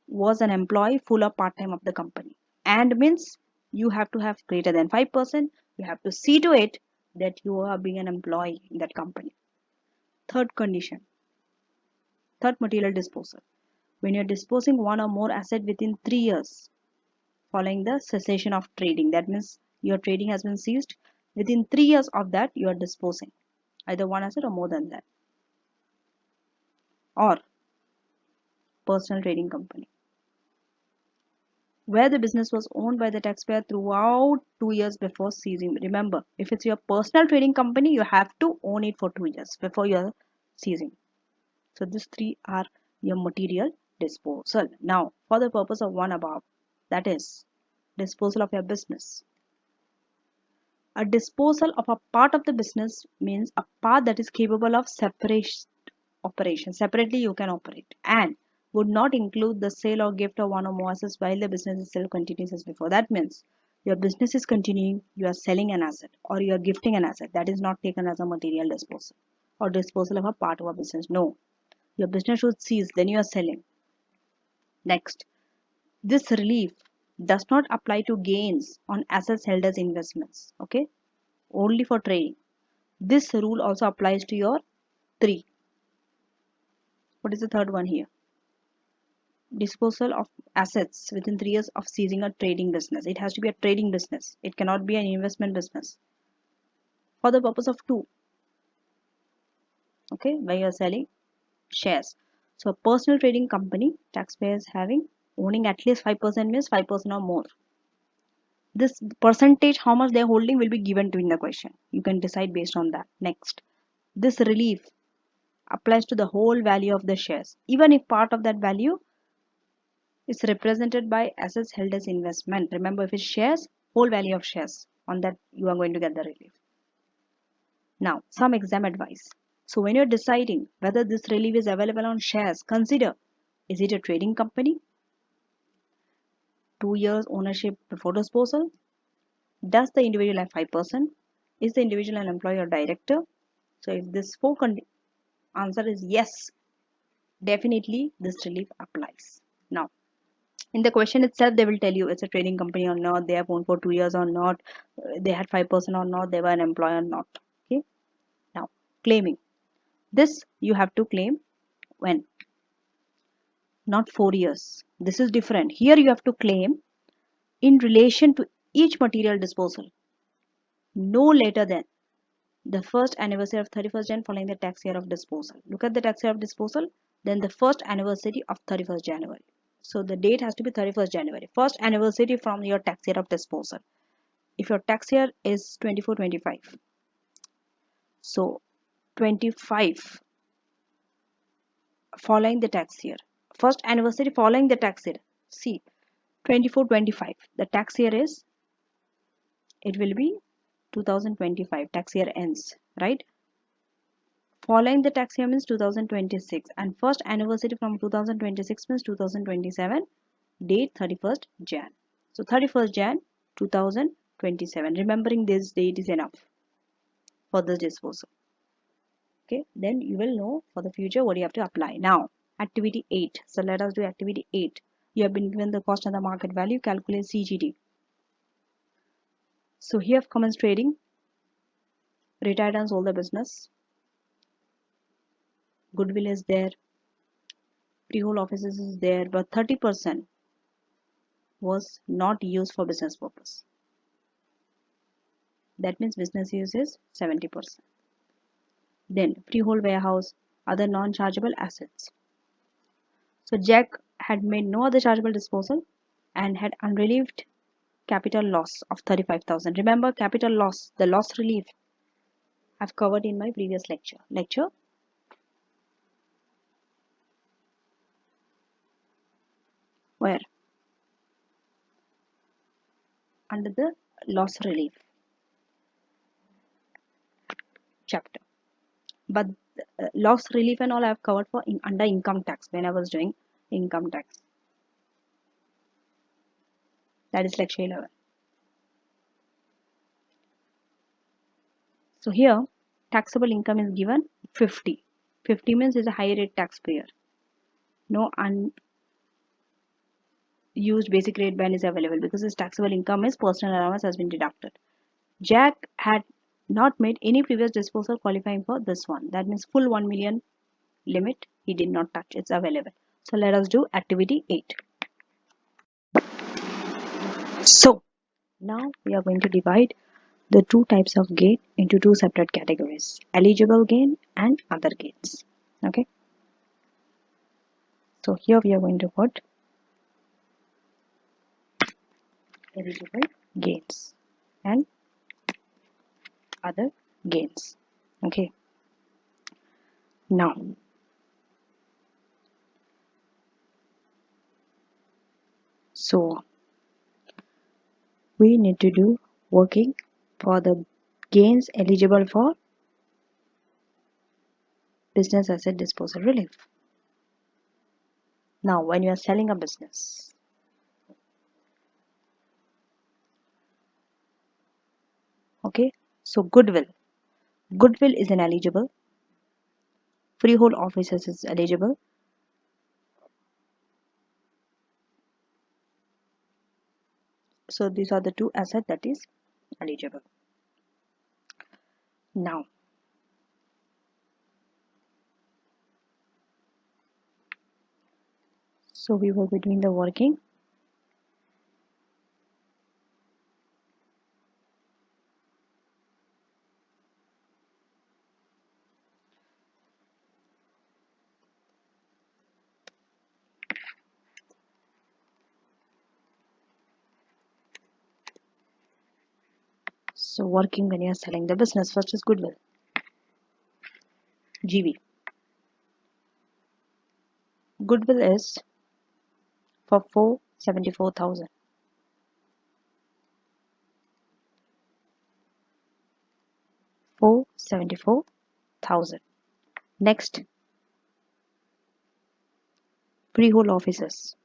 was an employee full or part-time of the company. And means you have to have greater than 5%. You have to see to it that you are being an employee in that company. Third condition, third material disposal. When you're disposing one or more asset within 3 years following the cessation of trading, that means your trading has been ceased. Within 3 years of that, you are disposing either one asset or more than that, or personal trading company, where the business was owned by the taxpayer throughout 2 years before ceasing. Remember, if it's your personal trading company, you have to own it for 2 years before you're ceasing. So these three are your material disposal. Now, for the purpose of one above, that is disposal of your business. A disposal of a part of the business means a part that is capable of separation operation. Separately you can operate and would not include the sale or gift of one or more assets while the business itself continues as before. That means your business is continuing, you are selling an asset or you are gifting an asset. That is not taken as a material disposal or disposal of a part of a business. No, your business should cease, then you are selling. Next, this relief does not apply to gains on assets held as investments. Okay, only for trading. This rule also applies to your three. What is the third one here? Disposal of assets within 3 years of ceasing a trading business. It has to be a trading business. It cannot be an investment business. For the purpose of two, okay, where you are selling shares. So a personal trading company, taxpayers having owning at least 5% means 5% or more. This percentage, how much they are holding, will be given to in the question. You can decide based on that. Next, this relief applies to the whole value of the shares, even if part of that value is represented by assets held as investment. Remember, if it's shares, whole value of shares, on that you are going to get the relief. Now, some exam advice. So when you're deciding whether this relief is available on shares, consider, is it a trading company? 2 years ownership before disposal? Does the individual have 5%? Is the individual an employee or director? So if this answer is yes, definitely this relief applies. Now, in the question itself, they will tell you it's a trading company or not, they have owned for 2 years or not, they had 5% or not, they were an employee or not. Okay. Now, claiming. This you have to claim when? Not 4 years. This is different. Here you have to claim in relation to each material disposal, no later than the first anniversary of 31st Jan following the tax year of disposal. Look at the tax year of disposal, then the first anniversary of 31st January. So the date has to be 31st January. First anniversary from your tax year of disposal. If your tax year is 24-25, so 25 following the tax year. First anniversary following the tax year. See, 24-25. The tax year is, it will be 2025. Tax year ends, right? Following the tax year means 2026, and first anniversary from 2026 means 2027. Date 31st Jan. So 31st Jan 2027. Remembering this date is enough for this disposal. Okay, then you will know for the future what you have to apply. Now, activity 8. So let us do activity 8. You have been given the cost and the market value. Calculate CGT. So here commence trading. Retired and sold the business. Goodwill is there. Freehold offices is there, but 30% was not used for business purpose. That means business use is 70%. Then freehold warehouse, other non-chargeable assets. So Jack had made no other chargeable disposal and had unrelieved capital loss of 35,000. Remember, capital loss, the loss relief I've covered in my previous lecture. Where? Under the loss relief chapter. But loss relief and all I have covered for under income tax when I was doing income tax. That is lecture 11. So here taxable income is given 50. 50 means is a high rate taxpayer. No unused basic rate band is available because his taxable income is personal allowance has been deducted. Jack had not made any previous disposal qualifying for this one. That means full 1 million limit he did not touch. It's available. So let us do activity 8. So now we are going to divide the two types of gain into two separate categories: eligible gain and other gains. Okay. So here we are going to put eligible gains and other gains. Okay. Now so we need to do working for the gains eligible for business asset disposal relief. Now when you are selling a business, okay, so goodwill is ineligible, freehold offices is eligible, so these are the two assets that is eligible. Now so we will be doing the working so working when you are selling the business. First is goodwill, GV. Goodwill is for 474,000. Next, freehold offices.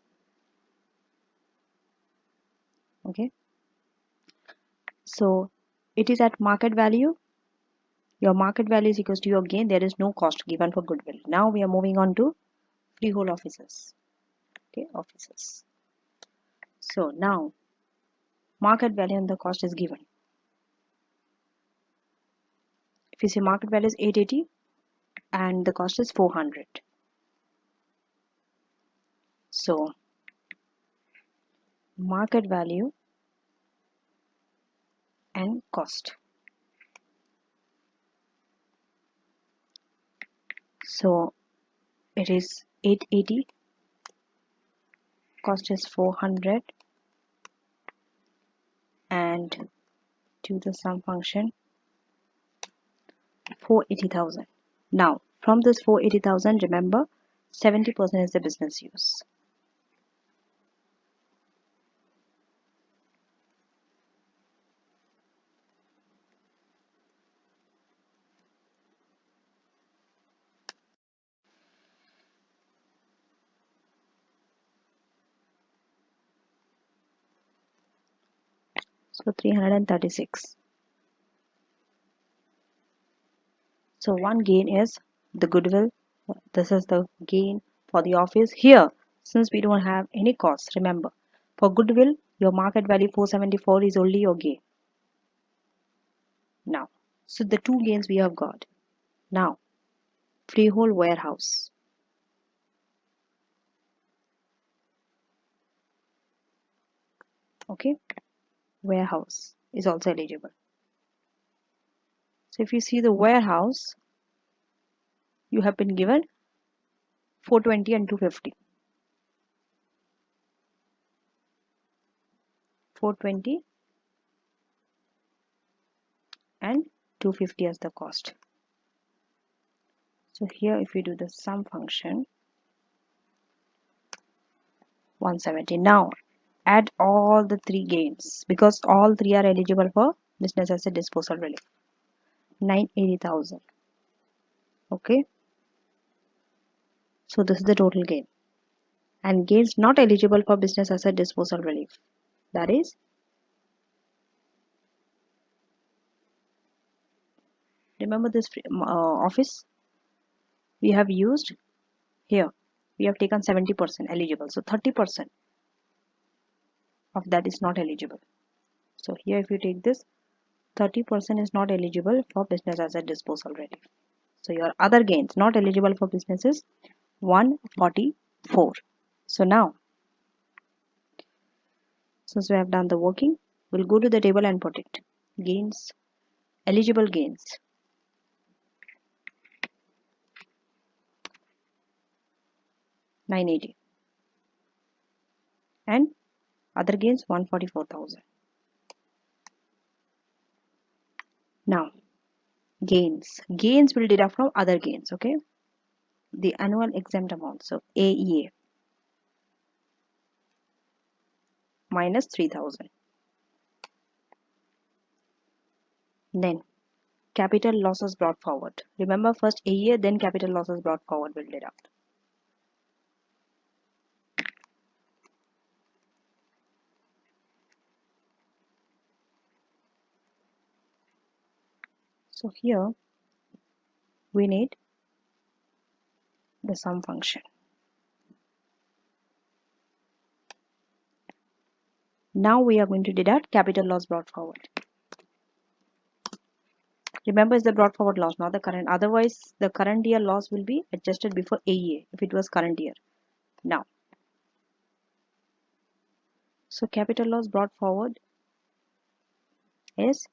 Okay, so it is at market value. Your market value is equals to your gain. There is no cost given for goodwill. Now we are moving on to freehold offices. Okay, offices. So now market value and the cost is given. If you say market value is 880 and the cost is 400. So market value and cost. So it is 880 Cost is 400 and do the sum function 480,000. Now from this 480,000, remember 70% is the business use. So 336. So one gain is the goodwill. This is the gain for the office. Here, since we don't have any costs, remember, for goodwill, your market value 474 is only your gain. Now, so the two gains we have got. Now, freehold warehouse. Okay, warehouse is also eligible. So if you see the warehouse, you have been given 420 and 250. 420 and 250 as the cost. So here if you do the sum function, 170. Now add all the three gains because all three are eligible for business asset disposal relief. 980,000. Okay. So this is the total gain. And gains not eligible for business asset disposal relief. That is, remember this office we have used here. We have taken 70% eligible. So 30% of that is not eligible. So here if you take this, 30% is not eligible for business asset disposal relief. So your other gains not eligible for business is 144. So now, since we have done the working, we'll go to the table and put it. Gains, eligible gains. $980 and other gains 144,000. Now gains will deduct from other gains. Okay, the annual exempt amount, so AEA minus 3,000. Then capital losses brought forward. Remember, first AEA, then capital losses brought forward will deduct. So here we need the sum function. Now we are going to deduct capital loss brought forward. Remember, it's the brought forward loss, not the current. Otherwise, the current year loss will be adjusted before AEA if it was current year. Now, so capital loss brought forward is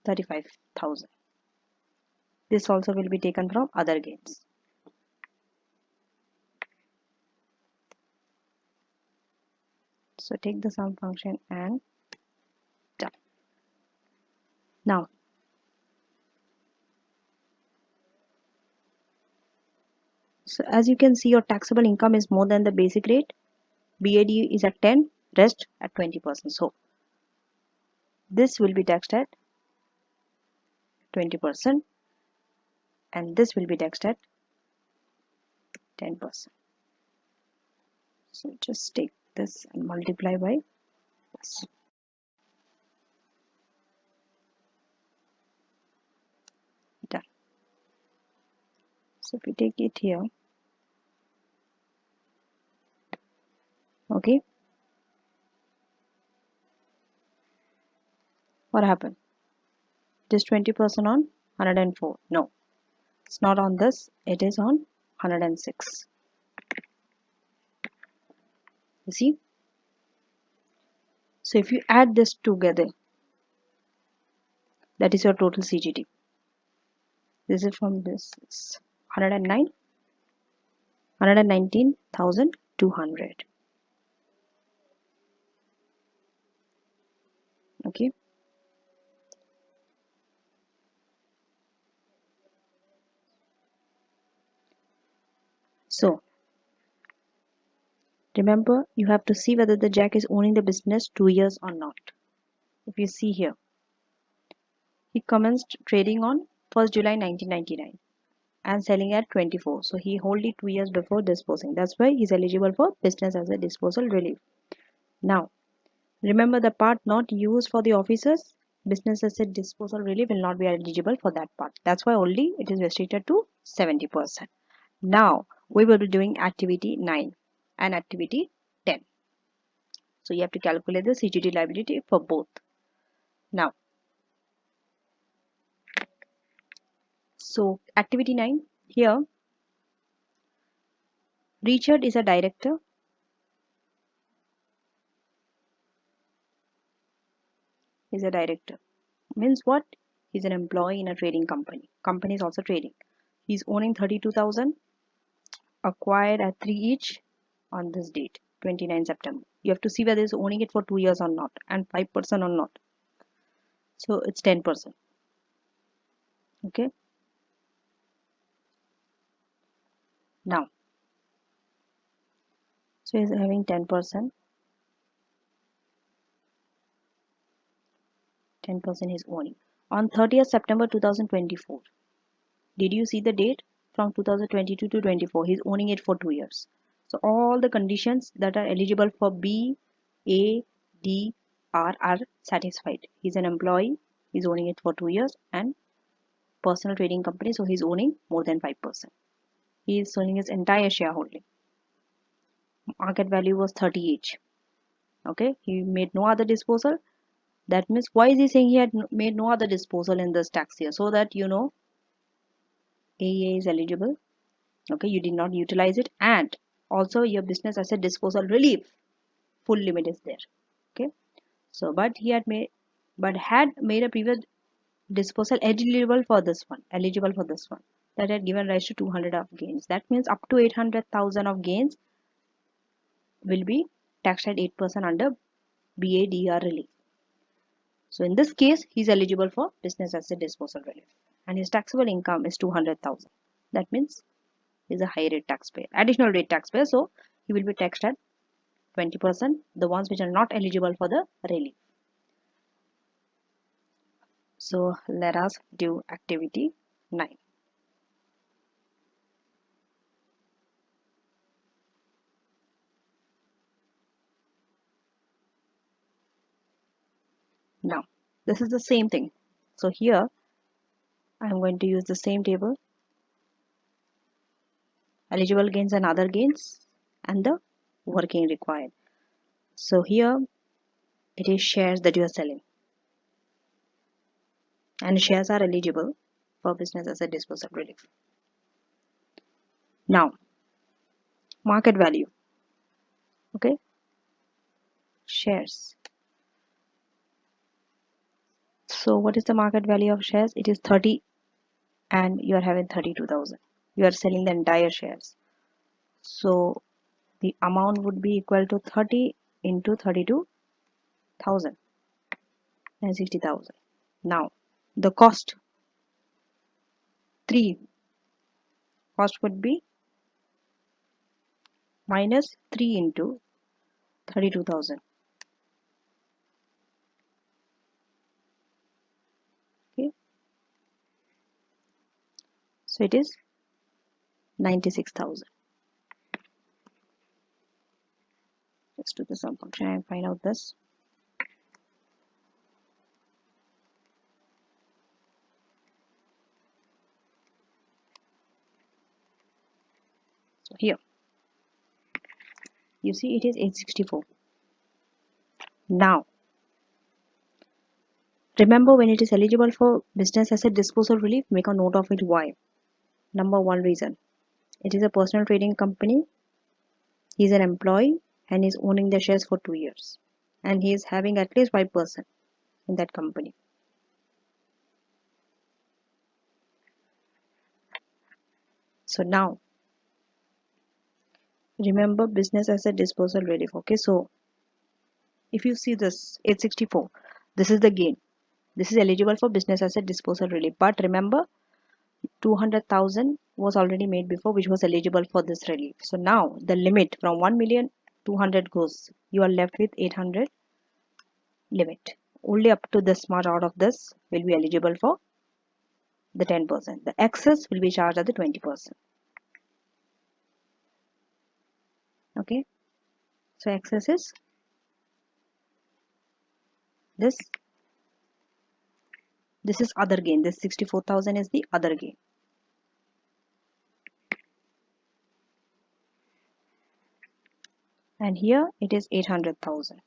35,000. This also will be taken from other gains. So take the sum function and done. Now, so as you can see, your taxable income is more than the basic rate. BAD is at 10, rest at 20%. So this will be taxed at 20% and this will be taxed at 10%. So just take this and multiply by this. Done. So if we take it here, okay, what happened? It is 20% on 104. No, it's not on this, it is on 106. You see? So if you add this together, that is your total CGT. This is from this 109 119,200. Okay. So remember, you have to see whether the Jack is owning the business 2 years or not. If you see here, he commenced trading on 1st July 1999 and selling at 24. So he hold it 2 years before disposing. That's why he's eligible for business as a disposal relief. Now, remember the part not used for the officers, business asset disposal relief will not be eligible for that part. That's why only it is restricted to 70%. Now, we will be doing activity 9 and activity 10. So you have to calculate the CGT liability for both. Now, so activity 9 here, Richard is a director. Is a director. Means what? He's an employee in a trading company. Company is also trading. He's owning 32,000, acquired at 3 each on this date, 29 September. You have to see whether he's owning it for 2 years or not and 5% or not. So it's 10%. Okay. Now, so he's having 10%. 10% he's owning. On 30th September 2024. Did you see the date? From 2022 to 24. He's owning it for 2 years. So all the conditions that are eligible for B, A, D, R are satisfied. He's an employee. He's owning it for 2 years and personal trading company. So he's owning more than 5%. He is owning his entire shareholding. Market value was 30 each. Okay. He made no other disposal. That means why is he saying he had made no other disposal in this tax year? So that you know AEA is eligible. Okay, you did not utilize it, and also your business asset disposal relief full limit is there. Okay, so but had made a previous disposal eligible for this one that had given rise to 200 of gains. That means up to 800,000 of gains will be taxed at 8% under BADR relief. So in this case, he is eligible for business asset disposal relief, and his taxable income is 200,000. That means he is a high rate taxpayer, additional rate taxpayer. So he will be taxed at 20%, the ones which are not eligible for the relief. So let us do activity 9. Now, this is the same thing. So here, I am going to use the same table, eligible gains and other gains, and the working required. So here, it is shares that you are selling. And shares are eligible for business asset disposal relief. Now, market value. Okay, shares. So what is the market value of shares? It is 30 and you are having 32,000. You are selling the entire shares. So the amount would be equal to 30 into 32,000 and 60,000. Now the cost 3 cost would be minus 3 into 32,000. Okay, so it is 96,000. Let's do the sum function and find out this. So here you see it is 864. Now remember, when it is eligible for business asset disposal relief, make a note of it. Why? Number one reason, it is a personal trading company. He is an employee and is owning the shares for 2 years, and he is having at least 5% in that company. So now Remember business asset disposal relief. Okay, so if you see this 864, this is the gain. This is eligible for business asset disposal relief. But remember, 200,000 was already made before, which was eligible for this relief. So now the limit from 1,200,000 goes. You are left with 800 limit. Only up to this much out of this will be eligible for the 10%. The excess will be charged at the 20%. Okay. So excess is this. This is other gain. This 64,000 is the other gain. And here it is 800,000.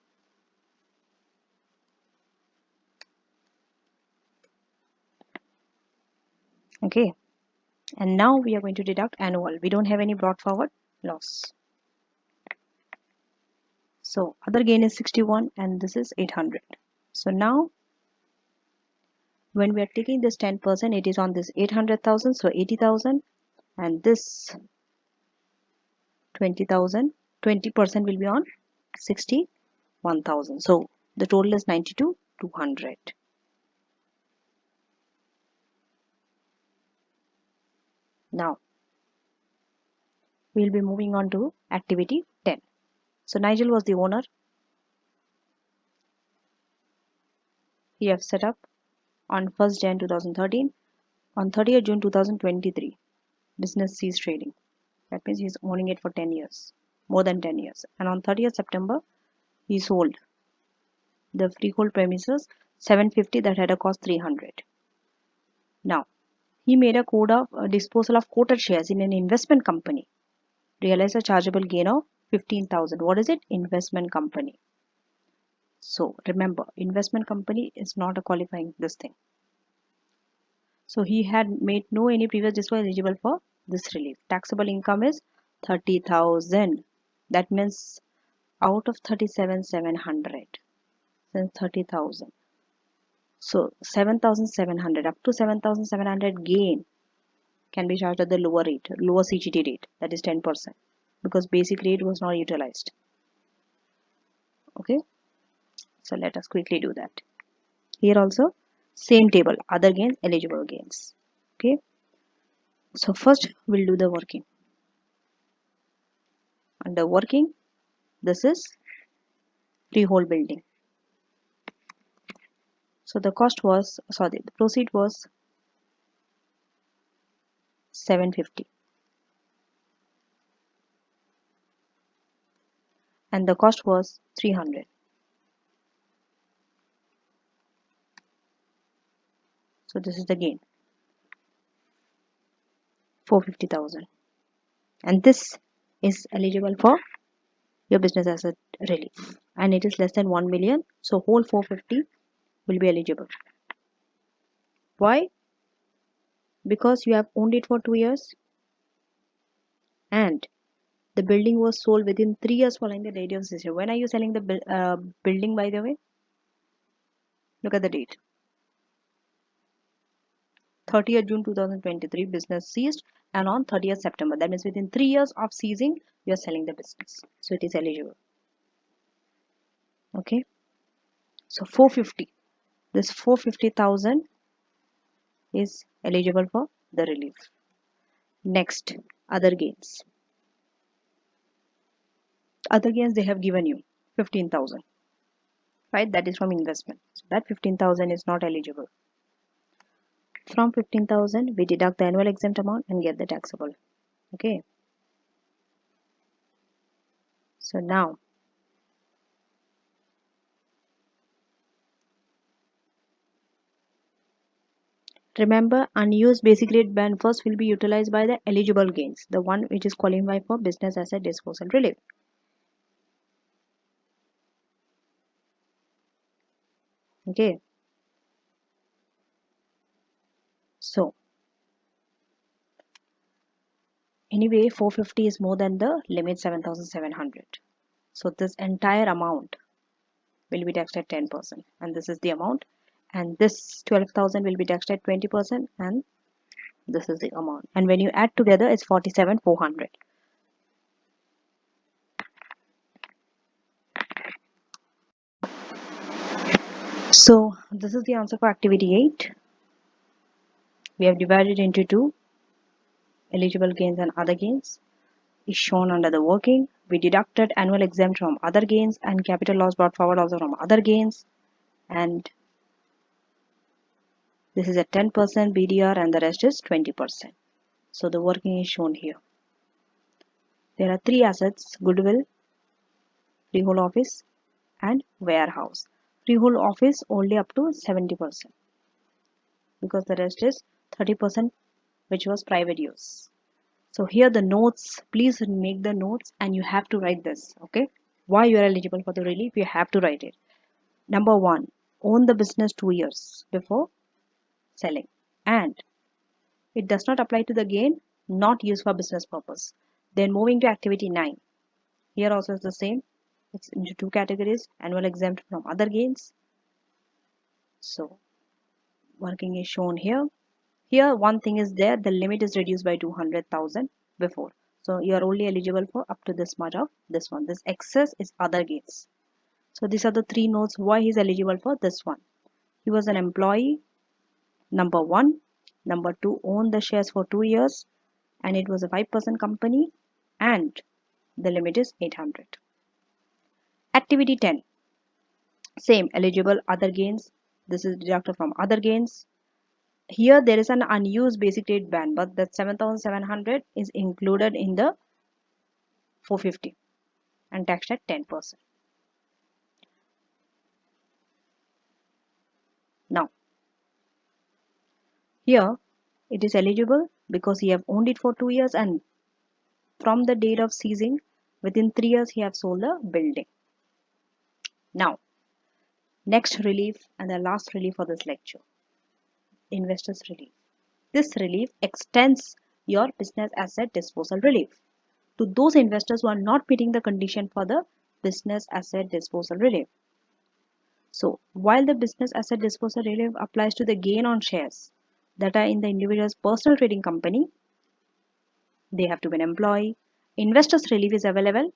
Okay. And now we are going to deduct annual. We don't have any brought forward loss. So other gain is 61 and this is 800. So now when we are taking this 10%, it is on this 800,000. So 80,000 and this 20,000. 20% will be on 61,000. So the total is 92,200. Now we'll be moving on to activity 10. So Nigel was the owner. He have set up on 1st Jan 2013. On 30th June 2023, business ceased trading. That means he's owning it for 10 years, more than 10 years. And on 30th September, he sold the freehold premises 750 that had a cost 300. Now, he made a code of disposal of quoted shares in an investment company. Realized a chargeable gain of 15,000. What is it? Investment company. So remember, investment company is not a qualifying this thing. So he had made no any previous disposal eligible for this relief. Taxable income is 30,000. That means out of 37,700, then 30,000. So 7,700 up to 7,700 gain can be charged at the lower rate, lower CGT rate, that is 10%, because basic rate was not utilized. Okay, so let us quickly do that. Here also same table, other gains, eligible gains. Okay, so first we'll do the working. Under working, this is freehold building. So the cost was, sorry, the proceed was 750 and the cost was 300. So this is the gain, 450,000, and this is eligible for your business asset relief, and it is less than 1 million. So whole 450 will be eligible. Why? Because you have owned it for 2 years and the building was sold within 3 years following the date of cession. When are you selling the building, by the way? Look at the date. 30th June 2023, business ceased, and on 30th September, that means within 3 years of ceasing, you are selling the business. So it is eligible. Okay. So 450. This 450,000 is eligible for the relief. Next, other gains. Other gains they have given you 15,000, right? That is from investment. So that 15,000 is not eligible. From 15,000, we deduct the annual exempt amount and get the taxable. Okay. So now, remember, unused basic rate band first will be utilized by the eligible gains, the one which is qualified for business asset disposal relief. Okay. So, anyway, 450 is more than the limit 7,700. So this entire amount will be taxed at 10%, and this is the amount, and this 12,000 will be taxed at 20%, and this is the amount, and when you add together it's 47,400. So this is the answer for activity 8. We have divided into two. Eligible gains and other gains is shown under the working. We deducted annual exempt from other gains and capital loss brought forward also from other gains. And this is a 10% BDR and the rest is 20%. So the working is shown here. There are three assets: goodwill, freehold office and warehouse. Freehold office only up to 70% because the rest is 30% which was private use. So here the notes, please make the notes and you have to write this, okay? Why you are eligible for the relief, you have to write it. Number 1, own the business 2 years before selling. And it does not apply to the gain not used for business purpose. Then moving to activity 9. Here also is the same. It's into two categories: annual exempt from other gains. So working is shown here. Here one thing is there, the limit is reduced by 200,000 before. So you are only eligible for up to this much of this one. This excess is other gains. So these are the three notes why he is eligible for this one. He was an employee, number 1. Number 2, owned the shares for 2 years and it was a 5% company and the limit is 800. Activity 10. Same, eligible other gains. This is deducted from other gains. Here there is an unused basic rate band, but that 7,700 is included in the 450 and taxed at 10%. Now, here it is eligible because he have owned it for 2 years and from the date of seizing, within 3 years he have sold the building. Now, next relief and the last relief for this lecture, investors relief. This relief extends your business asset disposal relief to those investors who are not meeting the condition for the business asset disposal relief. So, while the business asset disposal relief applies to the gain on shares that are in the individual's personal trading company, they have to be an employee. Investors relief is available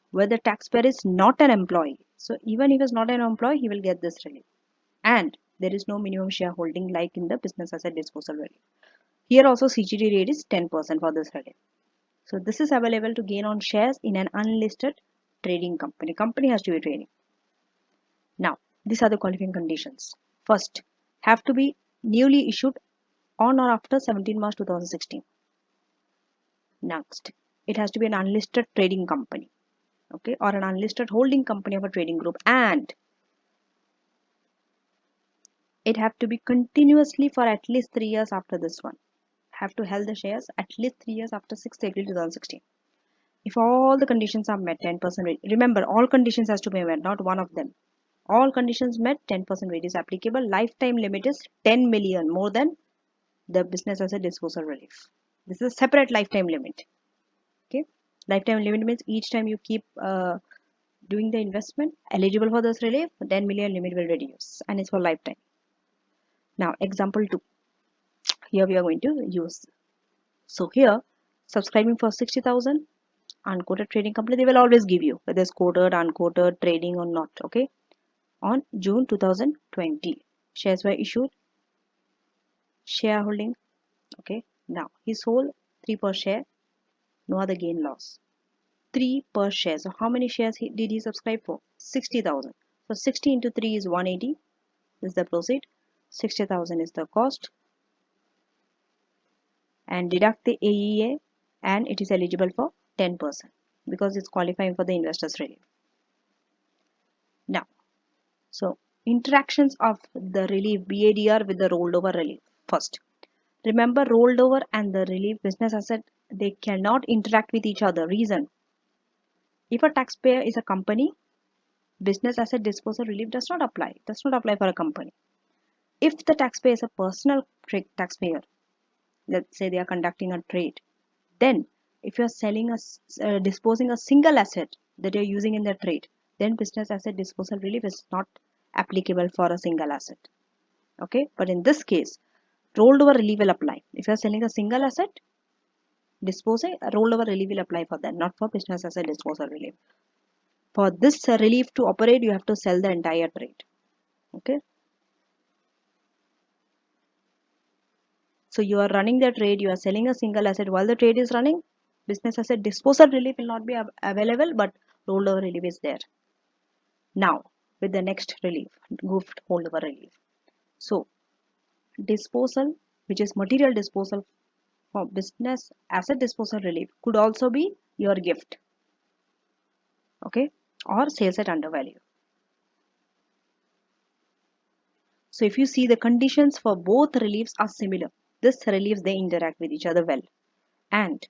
where the taxpayer is not an employee. So, even if he is not an employee, he will get this relief. And there is no minimum shareholding like in the business asset disposal relief. Here also CGT rate is 10% for this relief. So, this is available to gain on shares in an unlisted trading company. Company has to be trading. Now, these are the qualifying conditions. First, have to be newly issued on or after 17 March 2016. Next, it has to be an unlisted trading company, okay, or an unlisted holding company of a trading group, and it have to be continuously for at least 3 years after this one. Have to held the shares at least 3 years after 6th April 2016. If all the conditions are met, 10% rate. Remember, all conditions has to be met, not one of them. All conditions met, 10% rate is applicable. Lifetime limit is 10 million, more than the business asset disposal relief. This is a separate lifetime limit. Okay, lifetime limit means each time you keep doing the investment eligible for this relief, 10 million limit will reduce and it's for lifetime. Now, example 2. Here we are going to use. So here, subscribing for 60,000, unquoted trading company, they will always give you whether it's quoted, unquoted, trading or not. Okay, on June 2020, shares were issued, shareholding. Okay, now he sold 3 per share, no other gain loss. 3 per share. So how many shares did he subscribe for? 60,000. So 60 into 3 is 180. This is the proceed. 60,000 is the cost. And deduct the AEA and it is eligible for 10% because it's qualifying for the investors relief. Now, so interactions of the relief BADR with the rollover relief. First, remember rollover and the relief business asset, they cannot interact with each other. Reason, if a taxpayer is a company, business asset disposal relief does not apply. It does not apply for a company. If the taxpayer is a personal taxpayer, let's say they are conducting a trade, then if you are selling disposing a single asset that you are using in the trade, then business asset disposal relief is not applicable for a single asset. Okay, but in this case, rollover relief will apply. If you are selling a single asset, disposing, a rollover relief will apply for that, not for business asset disposal relief. For this relief to operate, you have to sell the entire trade. Okay, So you are running the trade, you are selling a single asset while the trade is running. Business asset disposal relief will not be available, but rollover relief is there. Now, with the next relief, gift holdover relief. So, disposal, which is material disposal for business asset disposal relief, could also be your gift, okay, or sales at undervalue. So, if you see the conditions for both reliefs are similar, this reliefs they interact with each other well. And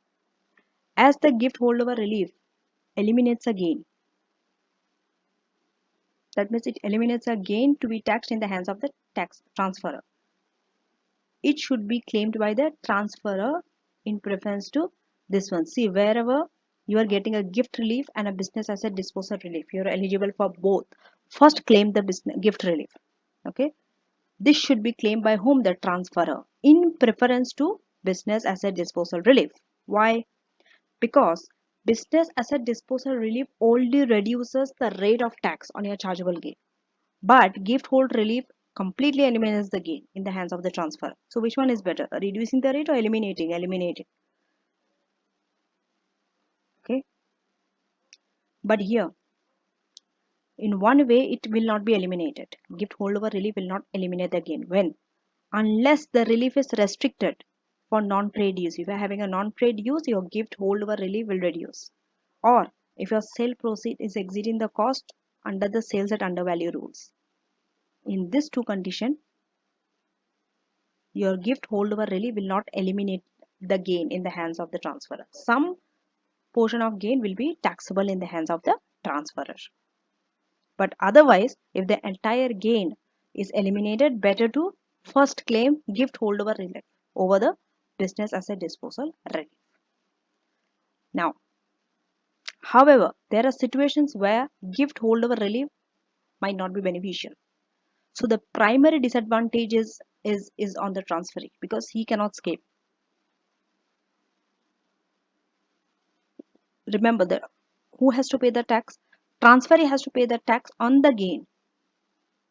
as the gift holdover relief eliminates a gain, that means it eliminates a gain to be taxed in the hands of the tax transferor. It should be claimed by the transferor in preference to this one. See, wherever you are getting a gift relief and a business asset disposal relief, you are eligible for both. First, claim the business gift relief. Okay, this should be claimed by whom? The transferor in preference to business asset disposal relief. Why? Because business asset disposal relief only reduces the rate of tax on your chargeable gain. But gift hold relief completely eliminates the gain in the hands of the transfer. So which one is better? Reducing the rate or eliminating? Eliminating. Okay. But here, in one way, it will not be eliminated. Gift holdover relief will not eliminate the gain. When? Unless the relief is restricted for non-trade use. If you are having a non-trade use, your gift holdover relief will reduce. Or if your sale proceed is exceeding the cost under the sales at undervalue rules. In these two conditions, your gift holdover relief will not eliminate the gain in the hands of the transferor. Some portion of gain will be taxable in the hands of the transferor. But otherwise, if the entire gain is eliminated, better to first claim gift holdover relief over the business asset disposal relief. Now, however, there are situations where gift holdover relief might not be beneficial. So the primary disadvantage is on the transferee because he cannot escape. Remember that who has to pay the tax? Transferee has to pay the tax on the gain.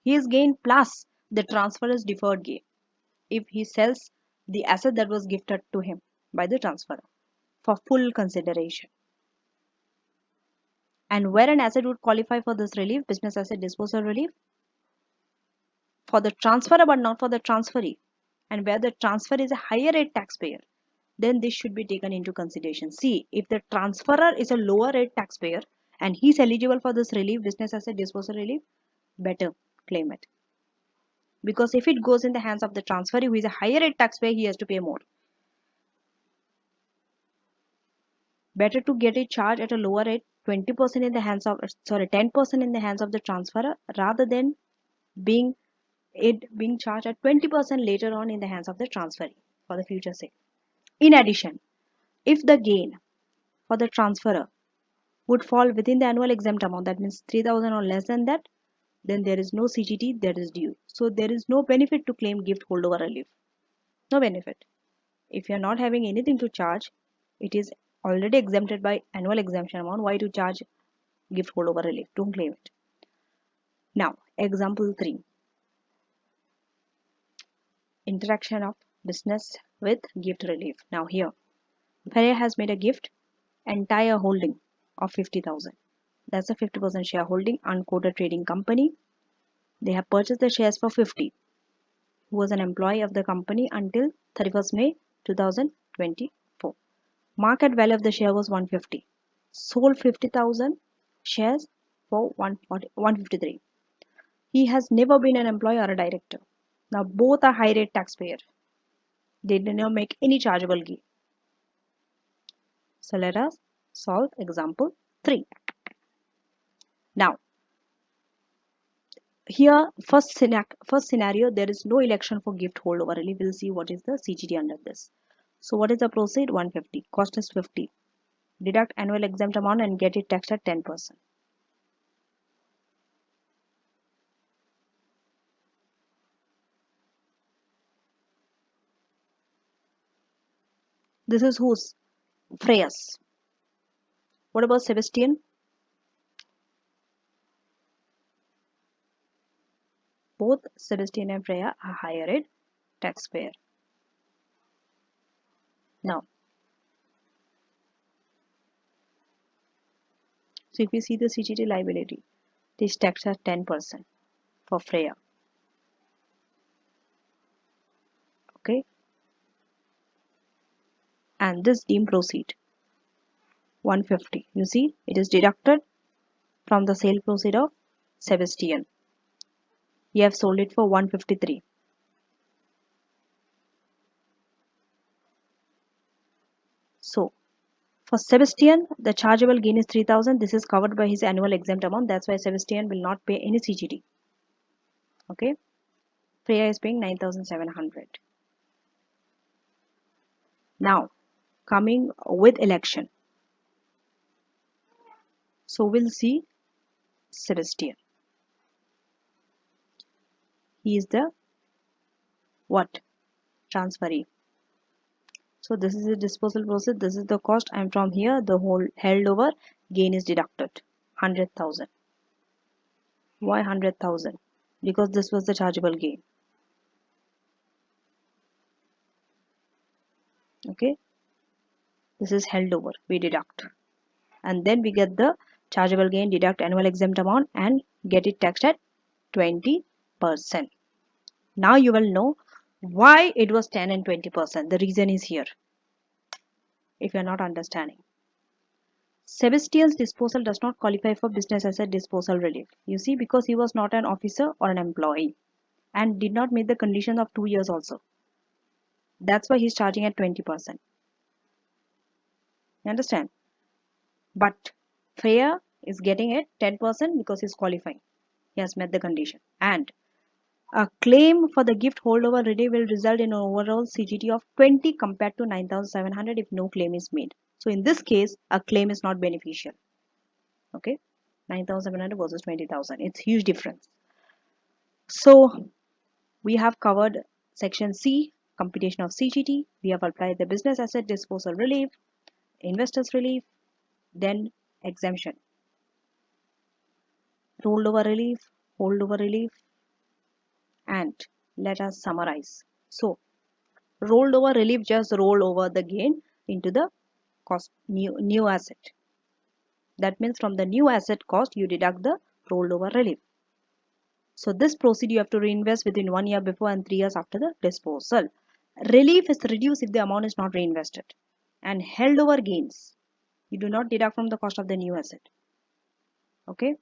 His gain plus the transferor's deferred gain if he sells the asset that was gifted to him by the transferor for full consideration. And where an asset would qualify for this relief, business asset disposal relief, for the transferor but not for the transferee, and where the transfer is a higher rate taxpayer, then this should be taken into consideration. See, if the transferor is a lower rate taxpayer and he's eligible for this relief, business asset disposal relief, better claim it. Because if it goes in the hands of the transferee who is a higher rate taxpayer, he has to pay more. Better to get it charged at a lower rate, 20% in the hands of, 10% in the hands of the transferor rather than being charged at 20% later on in the hands of the transferee for the future sale. In addition, if the gain for the transferor would fall within the annual exempt amount, that means 3,000 or less than that, then there is no CGT that is due. So there is no benefit to claim gift holdover relief. No benefit. If you are not having anything to charge, it is already exempted by annual exemption amount. Why to charge gift holdover relief? Don't claim it. Now, example 3. Interaction of business with gift relief. Now here, Ferrier has made a gift, entire holding of 50,000. That's a 50% shareholding, unquoted trading company. They have purchased the shares for 50. Who was an employee of the company until 31st May 2024. Market value of the share was 150. Sold 50,000 shares for 153. He has never been an employee or a director. Now both are high rate taxpayer. They did not make any chargeable gain. So let us solve example 3. Now here first scenario, there is no election for gift holdover relief. We'll see what is the CGT under this. So what is the proceed? 150. Cost is 50. Deduct annual exempt amount and get it taxed at 10%. This is whose? Freya's. What about Sebastian? Both Sebastian and Freya are higher rate taxpayer. Now, so if you see the CGT liability, it is taxed at 10% for Freya. Okay, and this deemed proceed 150. You see, it is deducted from the sale proceed of Sebastian. You have sold it for 153. So for Sebastian, the chargeable gain is 3000. This is covered by his annual exempt amount. That's why Sebastian will not pay any CGT. Okay, Freya is paying 9700. Now, coming with election. So we'll see Sebastian. He is the what? Transferee. So this is the disposal process. This is the cost, and from here the whole held over gain is deducted. 100,000. Why 100,000? Because this was the chargeable gain. Okay, this is held over. We deduct, and then we get the chargeable gain, deduct annual exempt amount, and get it taxed at 20%. Now you will know why it was 10 and 20%. The reason is here. If you are not understanding, Sebastian's disposal does not qualify for business asset disposal relief. You see, because he was not an officer or an employee and did not meet the condition of 2 years also. That's why he's charging at 20%. You understand? But Freya is getting it 10% because he's qualifying. He has met the condition. And a claim for the gift holdover relief will result in an overall CGT of 20 compared to 9700 if no claim is made. So in this case, a claim is not beneficial. Okay, 9700 versus 20,000. It's huge difference. So we have covered section C, computation of CGT. We have applied the business asset disposal relief, investors relief, then exemption, rollover relief, holdover relief, and let us summarize. So rolled over relief just roll over the gain into the cost new asset. That means from the new asset cost you deduct the rolled over relief. So this proceed you have to reinvest within 1 year before and 3 years after the disposal. Relief is reduced if the amount is not reinvested. And held over gains, you do not deduct from the cost of the new asset. Okay?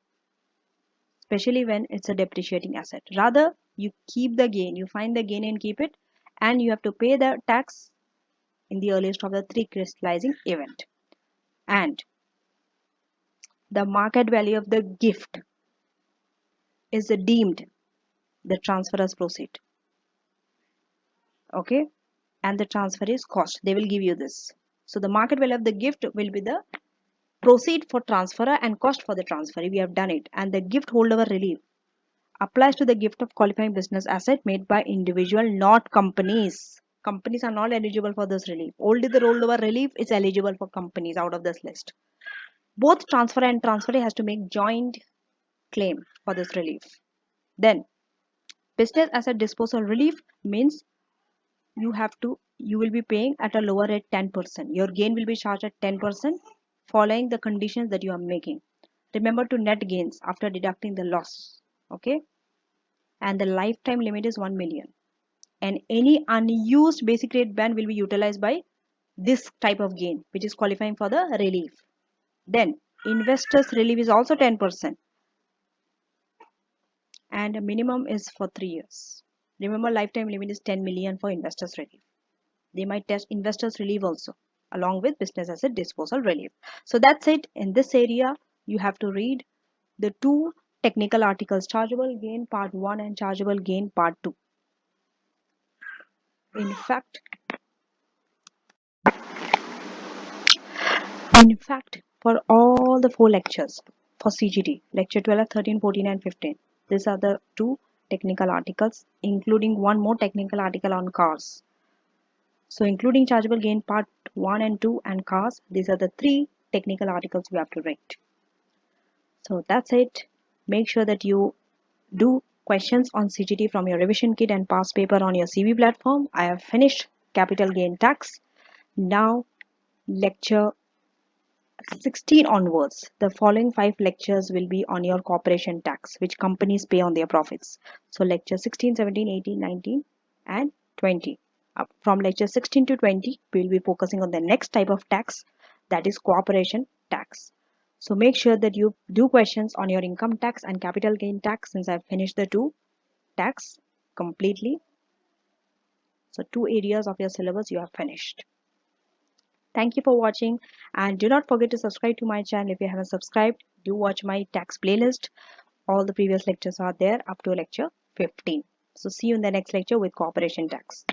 Especially when it's a depreciating asset. Rather, you keep the gain, you find the gain and keep it, and you have to pay the tax in the earliest of the 3 crystallizing event. And the market value of the gift is deemed the transferor's proceed. Okay, and the transfer is cost. They will give you this. So the market value of the gift will be the proceed for transferor and cost for the transferee. We have done it. And the gift holdover relief applies to the gift of qualifying business asset made by individual, not companies. Companies are not eligible for this relief. Only the rollover relief is eligible for companies out of this list. Both transferor and transferee has to make joint claim for this relief. Then business asset disposal relief means you will be paying at a lower rate 10%. Your gain will be charged at 10% following the conditions that you are making. Remember to net gains after deducting the loss. Okay, and the lifetime limit is 1 million, and any unused basic rate band will be utilized by this type of gain which is qualifying for the relief. Then investors relief is also 10%, and minimum is for 3 years. Remember, lifetime limit is 10 million for investors relief. They might test investors relief also along with business asset disposal relief. So that's it. In this area you have to read the 2 technical articles, chargeable gain part 1 and chargeable gain part 2. In fact, for all the 4 lectures for CGT, lecture 12, 13, 14 and 15, these are the 2 technical articles, including one more technical article on cars. So including chargeable gain part 1 and 2 and cars, these are the 3 technical articles we have to read. So that's it. Make sure that you do questions on CGT from your revision kit and past paper on your CV platform. I have finished capital gain tax. Now, lecture 16 onwards, the following 5 lectures will be on your corporation tax, which companies pay on their profits. So, lecture 16, 17, 18, 19, and 20. From lecture 16 to 20, we will be focusing on the next type of tax, that is corporation tax. So, make sure that you do questions on your income tax and capital gain tax, since I've finished the two tax completely. So, 2 areas of your syllabus you have finished. Thank you for watching, and do not forget to subscribe to my channel. If you haven't subscribed, do watch my tax playlist. All the previous lectures are there up to lecture 15. So see you in the next lecture with corporation tax.